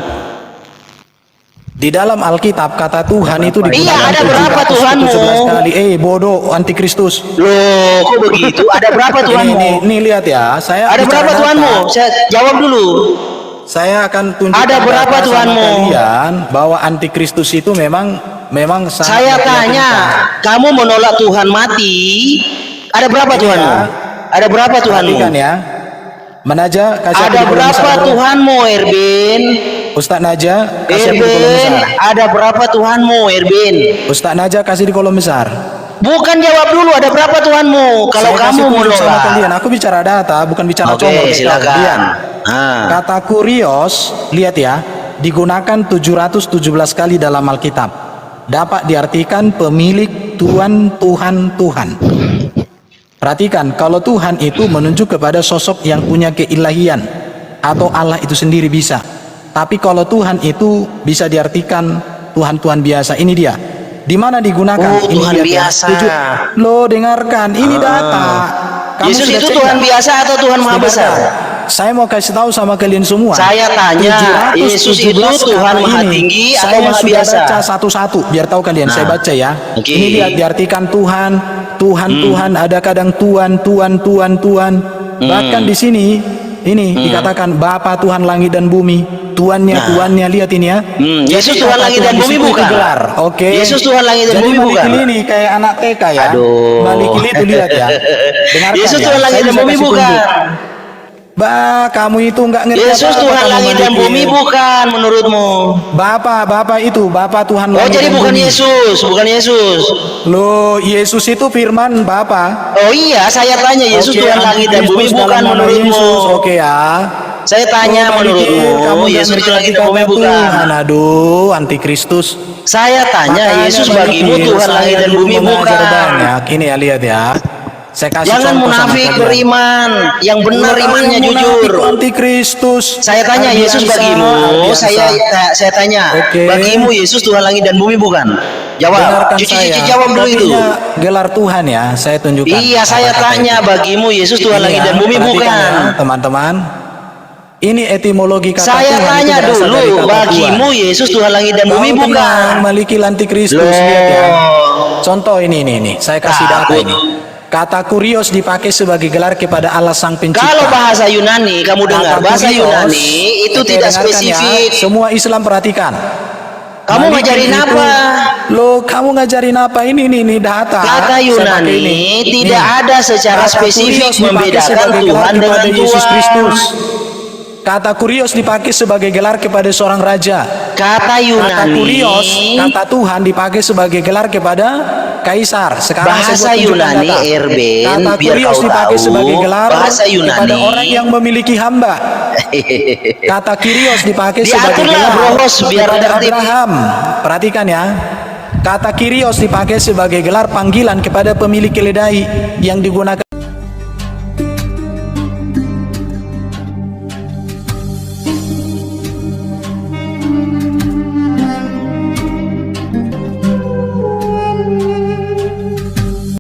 [SPEAKER 1] Di dalam Alkitab kata Tuhan itu digunakan
[SPEAKER 2] Iya, ada berapa
[SPEAKER 1] 717
[SPEAKER 2] Tuhanmu?
[SPEAKER 1] kali. Bodoh antikristus.
[SPEAKER 2] Loh, kok begitu? Ada berapa Tuhanmu?
[SPEAKER 1] Ini lihat ya, saya
[SPEAKER 2] Ada
[SPEAKER 1] bicara
[SPEAKER 2] berapa
[SPEAKER 1] data.
[SPEAKER 2] Tuhanmu? Saya jawab dulu.
[SPEAKER 1] Saya akan tunjukkan
[SPEAKER 2] Ada berapa
[SPEAKER 1] data sama
[SPEAKER 2] Tuhanmu?
[SPEAKER 1] kalian bahwa antikristus itu memang sangat
[SPEAKER 2] Saya tanya, kamu menolak Tuhan mati? Ada berapa
[SPEAKER 1] Ini
[SPEAKER 2] Tuhanmu?
[SPEAKER 1] ya.
[SPEAKER 2] Ada berapa Tuhanmu?
[SPEAKER 1] Perhatikan ya. Menaja kasih aku
[SPEAKER 2] Ada
[SPEAKER 1] di kolom
[SPEAKER 2] berapa
[SPEAKER 1] besar, bro.
[SPEAKER 2] Tuhanmu, Erbin?
[SPEAKER 1] Ustaz Naja kasih aku di kolom
[SPEAKER 2] Erbin,
[SPEAKER 1] besar.
[SPEAKER 2] ada berapa Tuhanmu, Erbin?
[SPEAKER 1] Ustaz Naja kasih di kolom besar.
[SPEAKER 2] Bukan jawab dulu, ada berapa Tuhanmu? Kalau
[SPEAKER 1] Saya
[SPEAKER 2] kamu
[SPEAKER 1] kasih tunjuk sama
[SPEAKER 2] menolak.
[SPEAKER 1] kalian, aku bicara data, bukan bicara
[SPEAKER 2] Oke,
[SPEAKER 1] comot.
[SPEAKER 2] silakan.
[SPEAKER 1] Lihat.
[SPEAKER 2] Ah.
[SPEAKER 1] Kata kurios, lihat ya, digunakan 717 kali dalam Alkitab. Dapat diartikan pemilik, Tuhan, Tuhan, Tuhan. Perhatikan, kalau Tuhan itu menunjuk kepada sosok yang punya keilahian atau Allah itu sendiri bisa. Tapi kalau Tuhan itu bisa diartikan Tuhan-Tuhan biasa. Ini dia. Di mana digunakan?
[SPEAKER 2] Oh,
[SPEAKER 1] Ini
[SPEAKER 2] Tuhan
[SPEAKER 1] lihat ya.
[SPEAKER 2] biasa.
[SPEAKER 1] Lo dengarkan, ini data. Kamu
[SPEAKER 2] Yesus
[SPEAKER 1] sudah
[SPEAKER 2] itu
[SPEAKER 1] cek
[SPEAKER 2] Tuhan
[SPEAKER 1] nggak?
[SPEAKER 2] biasa atau Tuhan Maha Besar?
[SPEAKER 1] Saya mau kasih tahu sama kalian semua.
[SPEAKER 2] Saya tanya,
[SPEAKER 1] 717
[SPEAKER 2] Yesus itu Tuhan
[SPEAKER 1] kali
[SPEAKER 2] Maha
[SPEAKER 1] ini.
[SPEAKER 2] Tinggi atau
[SPEAKER 1] Saya
[SPEAKER 2] Maha
[SPEAKER 1] sudah
[SPEAKER 2] Biasa?
[SPEAKER 1] baca satu-satu biar tahu kalian. Saya baca ya.
[SPEAKER 2] Oke.
[SPEAKER 1] Ini lihat diartikan Tuhan, Tuhan, ada kadang Tuhan. Bahkan di sini ini dikatakan Bapa Tuhan langit dan bumi. Tuannya lihat ini ya.
[SPEAKER 2] Yesus
[SPEAKER 1] Jadi
[SPEAKER 2] Tuhan
[SPEAKER 1] kata
[SPEAKER 2] langit dan
[SPEAKER 1] di
[SPEAKER 2] bumi
[SPEAKER 1] situ
[SPEAKER 2] bukan?
[SPEAKER 1] gelar. Oke.
[SPEAKER 2] Yesus Tuhan langit dan
[SPEAKER 1] Jadi
[SPEAKER 2] bumi bukan?
[SPEAKER 1] Malikil ini kayak anak TK ya.
[SPEAKER 2] Aduh.
[SPEAKER 1] Malikil itu lihat ya. Dengarkan
[SPEAKER 2] Yesus
[SPEAKER 1] ya.
[SPEAKER 2] Tuhan langit
[SPEAKER 1] Saya
[SPEAKER 2] dan
[SPEAKER 1] bisa
[SPEAKER 2] bumi
[SPEAKER 1] kasih
[SPEAKER 2] bukan?
[SPEAKER 1] tunjuk. Kamu itu nggak ngerti
[SPEAKER 2] Yesus
[SPEAKER 1] apa-apa,
[SPEAKER 2] Tuhan
[SPEAKER 1] kamu
[SPEAKER 2] langit dan
[SPEAKER 1] Malikil.
[SPEAKER 2] bumi bukan menurutmu?
[SPEAKER 1] Bapak itu, Bapak Tuhan
[SPEAKER 2] Oh,
[SPEAKER 1] langit
[SPEAKER 2] jadi
[SPEAKER 1] dan
[SPEAKER 2] bukan
[SPEAKER 1] bumi.
[SPEAKER 2] Yesus, bukan Yesus.
[SPEAKER 1] Loh, Yesus itu firman Bapak.
[SPEAKER 2] Oh iya, saya tanya Yesus
[SPEAKER 1] Oke,
[SPEAKER 2] Tuhan langit dan bumi
[SPEAKER 1] Antikristus
[SPEAKER 2] bukan
[SPEAKER 1] dalam nama
[SPEAKER 2] menurutmu?
[SPEAKER 1] Yesus, oke ya.
[SPEAKER 2] Saya tanya
[SPEAKER 1] Oh, Malikil, kamu
[SPEAKER 2] menurutmu,
[SPEAKER 1] nggak
[SPEAKER 2] Yesus
[SPEAKER 1] ngerti
[SPEAKER 2] Tuhan langit
[SPEAKER 1] arti
[SPEAKER 2] dan bumi
[SPEAKER 1] kata
[SPEAKER 2] bukan?
[SPEAKER 1] Tuhan. Aduh, Antikristus.
[SPEAKER 2] Saya tanya
[SPEAKER 1] Makanya
[SPEAKER 2] Yesus
[SPEAKER 1] Malikil,
[SPEAKER 2] bagimu Tuhan
[SPEAKER 1] saya
[SPEAKER 2] langit dan
[SPEAKER 1] dulu
[SPEAKER 2] bumi
[SPEAKER 1] mengajar
[SPEAKER 2] bukan?
[SPEAKER 1] banyak. Ini ya, lihat ya. Saya kasih
[SPEAKER 2] Jangan
[SPEAKER 1] contoh sama
[SPEAKER 2] munafik
[SPEAKER 1] kalian.
[SPEAKER 2] beriman, yang benar
[SPEAKER 1] Orang
[SPEAKER 2] imannya
[SPEAKER 1] yang munafik
[SPEAKER 2] jujur.
[SPEAKER 1] itu Antikristus.
[SPEAKER 2] Saya tanya Yesus
[SPEAKER 1] Ardiansa,
[SPEAKER 2] bagimu, saya tanya
[SPEAKER 1] Oke.
[SPEAKER 2] bagimu Yesus Tuhan langit dan bumi bukan? Jawab,
[SPEAKER 1] Dengarkan
[SPEAKER 2] cuci
[SPEAKER 1] saya.
[SPEAKER 2] jawab dulu itu.
[SPEAKER 1] Kopinya gelar Tuhan ya, saya tunjukkan.
[SPEAKER 2] Iya, saya
[SPEAKER 1] kata-kata
[SPEAKER 2] tanya
[SPEAKER 1] itu.
[SPEAKER 2] bagimu Yesus Tuhan
[SPEAKER 1] Ini
[SPEAKER 2] langit
[SPEAKER 1] ya,
[SPEAKER 2] dan bumi
[SPEAKER 1] perhatikan
[SPEAKER 2] bukan?
[SPEAKER 1] ya, teman-teman. Ini etimologi kata
[SPEAKER 2] Saya
[SPEAKER 1] Tuhan itu
[SPEAKER 2] tanya
[SPEAKER 1] berasal dari
[SPEAKER 2] dulu
[SPEAKER 1] kata
[SPEAKER 2] bagimu
[SPEAKER 1] Tuhan.
[SPEAKER 2] Yesus Tuhan langit dan bumi
[SPEAKER 1] Kau
[SPEAKER 2] bukan?
[SPEAKER 1] tenang, Malikil Antikristus,
[SPEAKER 2] Loh.
[SPEAKER 1] lihat ya. Contoh ini, saya kasih data
[SPEAKER 2] Takut.
[SPEAKER 1] ini. Kata kurios dipakai sebagai gelar kepada Allah Sang Pencipta.
[SPEAKER 2] Kalau bahasa Yunani, kamu dengar
[SPEAKER 1] Kata
[SPEAKER 2] bahasa
[SPEAKER 1] kurios,
[SPEAKER 2] Yunani itu
[SPEAKER 1] oke,
[SPEAKER 2] tidak
[SPEAKER 1] dengarkan
[SPEAKER 2] spesifik.
[SPEAKER 1] Ya, semua Islam perhatikan.
[SPEAKER 2] Kamu
[SPEAKER 1] Malikil
[SPEAKER 2] ngajarin
[SPEAKER 1] itu-
[SPEAKER 2] apa?
[SPEAKER 1] Loh, kamu ngajarin apa? Ini data.
[SPEAKER 2] Kata
[SPEAKER 1] Saya
[SPEAKER 2] Yunani
[SPEAKER 1] pakai ini.
[SPEAKER 2] tidak ada secara
[SPEAKER 1] Kata
[SPEAKER 2] spesifik
[SPEAKER 1] kurios dipakai
[SPEAKER 2] membedakan
[SPEAKER 1] sebagai gelar
[SPEAKER 2] Tuhan
[SPEAKER 1] kepada
[SPEAKER 2] dengan
[SPEAKER 1] Yesus
[SPEAKER 2] Tuhan.
[SPEAKER 1] Kristus. Kata kurios dipakai sebagai gelar kepada seorang raja.
[SPEAKER 2] Kata
[SPEAKER 1] Kata
[SPEAKER 2] Yunani,
[SPEAKER 1] kurios, kata Tuhan dipakai sebagai gelar kepada kaisar. Sekarang
[SPEAKER 2] bahasa
[SPEAKER 1] saya buat tunjukkan
[SPEAKER 2] Yunani,
[SPEAKER 1] data.
[SPEAKER 2] Erben,
[SPEAKER 1] Kata
[SPEAKER 2] biar
[SPEAKER 1] kurios
[SPEAKER 2] kau
[SPEAKER 1] dipakai
[SPEAKER 2] tahu,
[SPEAKER 1] sebagai gelar
[SPEAKER 2] bahasa Yunani.
[SPEAKER 1] kepada orang yang memiliki hamba. Kata Kyrios dipakai sebagai
[SPEAKER 2] Diaturlah,
[SPEAKER 1] gelar
[SPEAKER 2] bros, biar
[SPEAKER 1] kepada
[SPEAKER 2] tertib.
[SPEAKER 1] Abraham. Perhatikan ya. Kata Kyrios dipakai sebagai gelar panggilan kepada pemilik keledai yang digunakan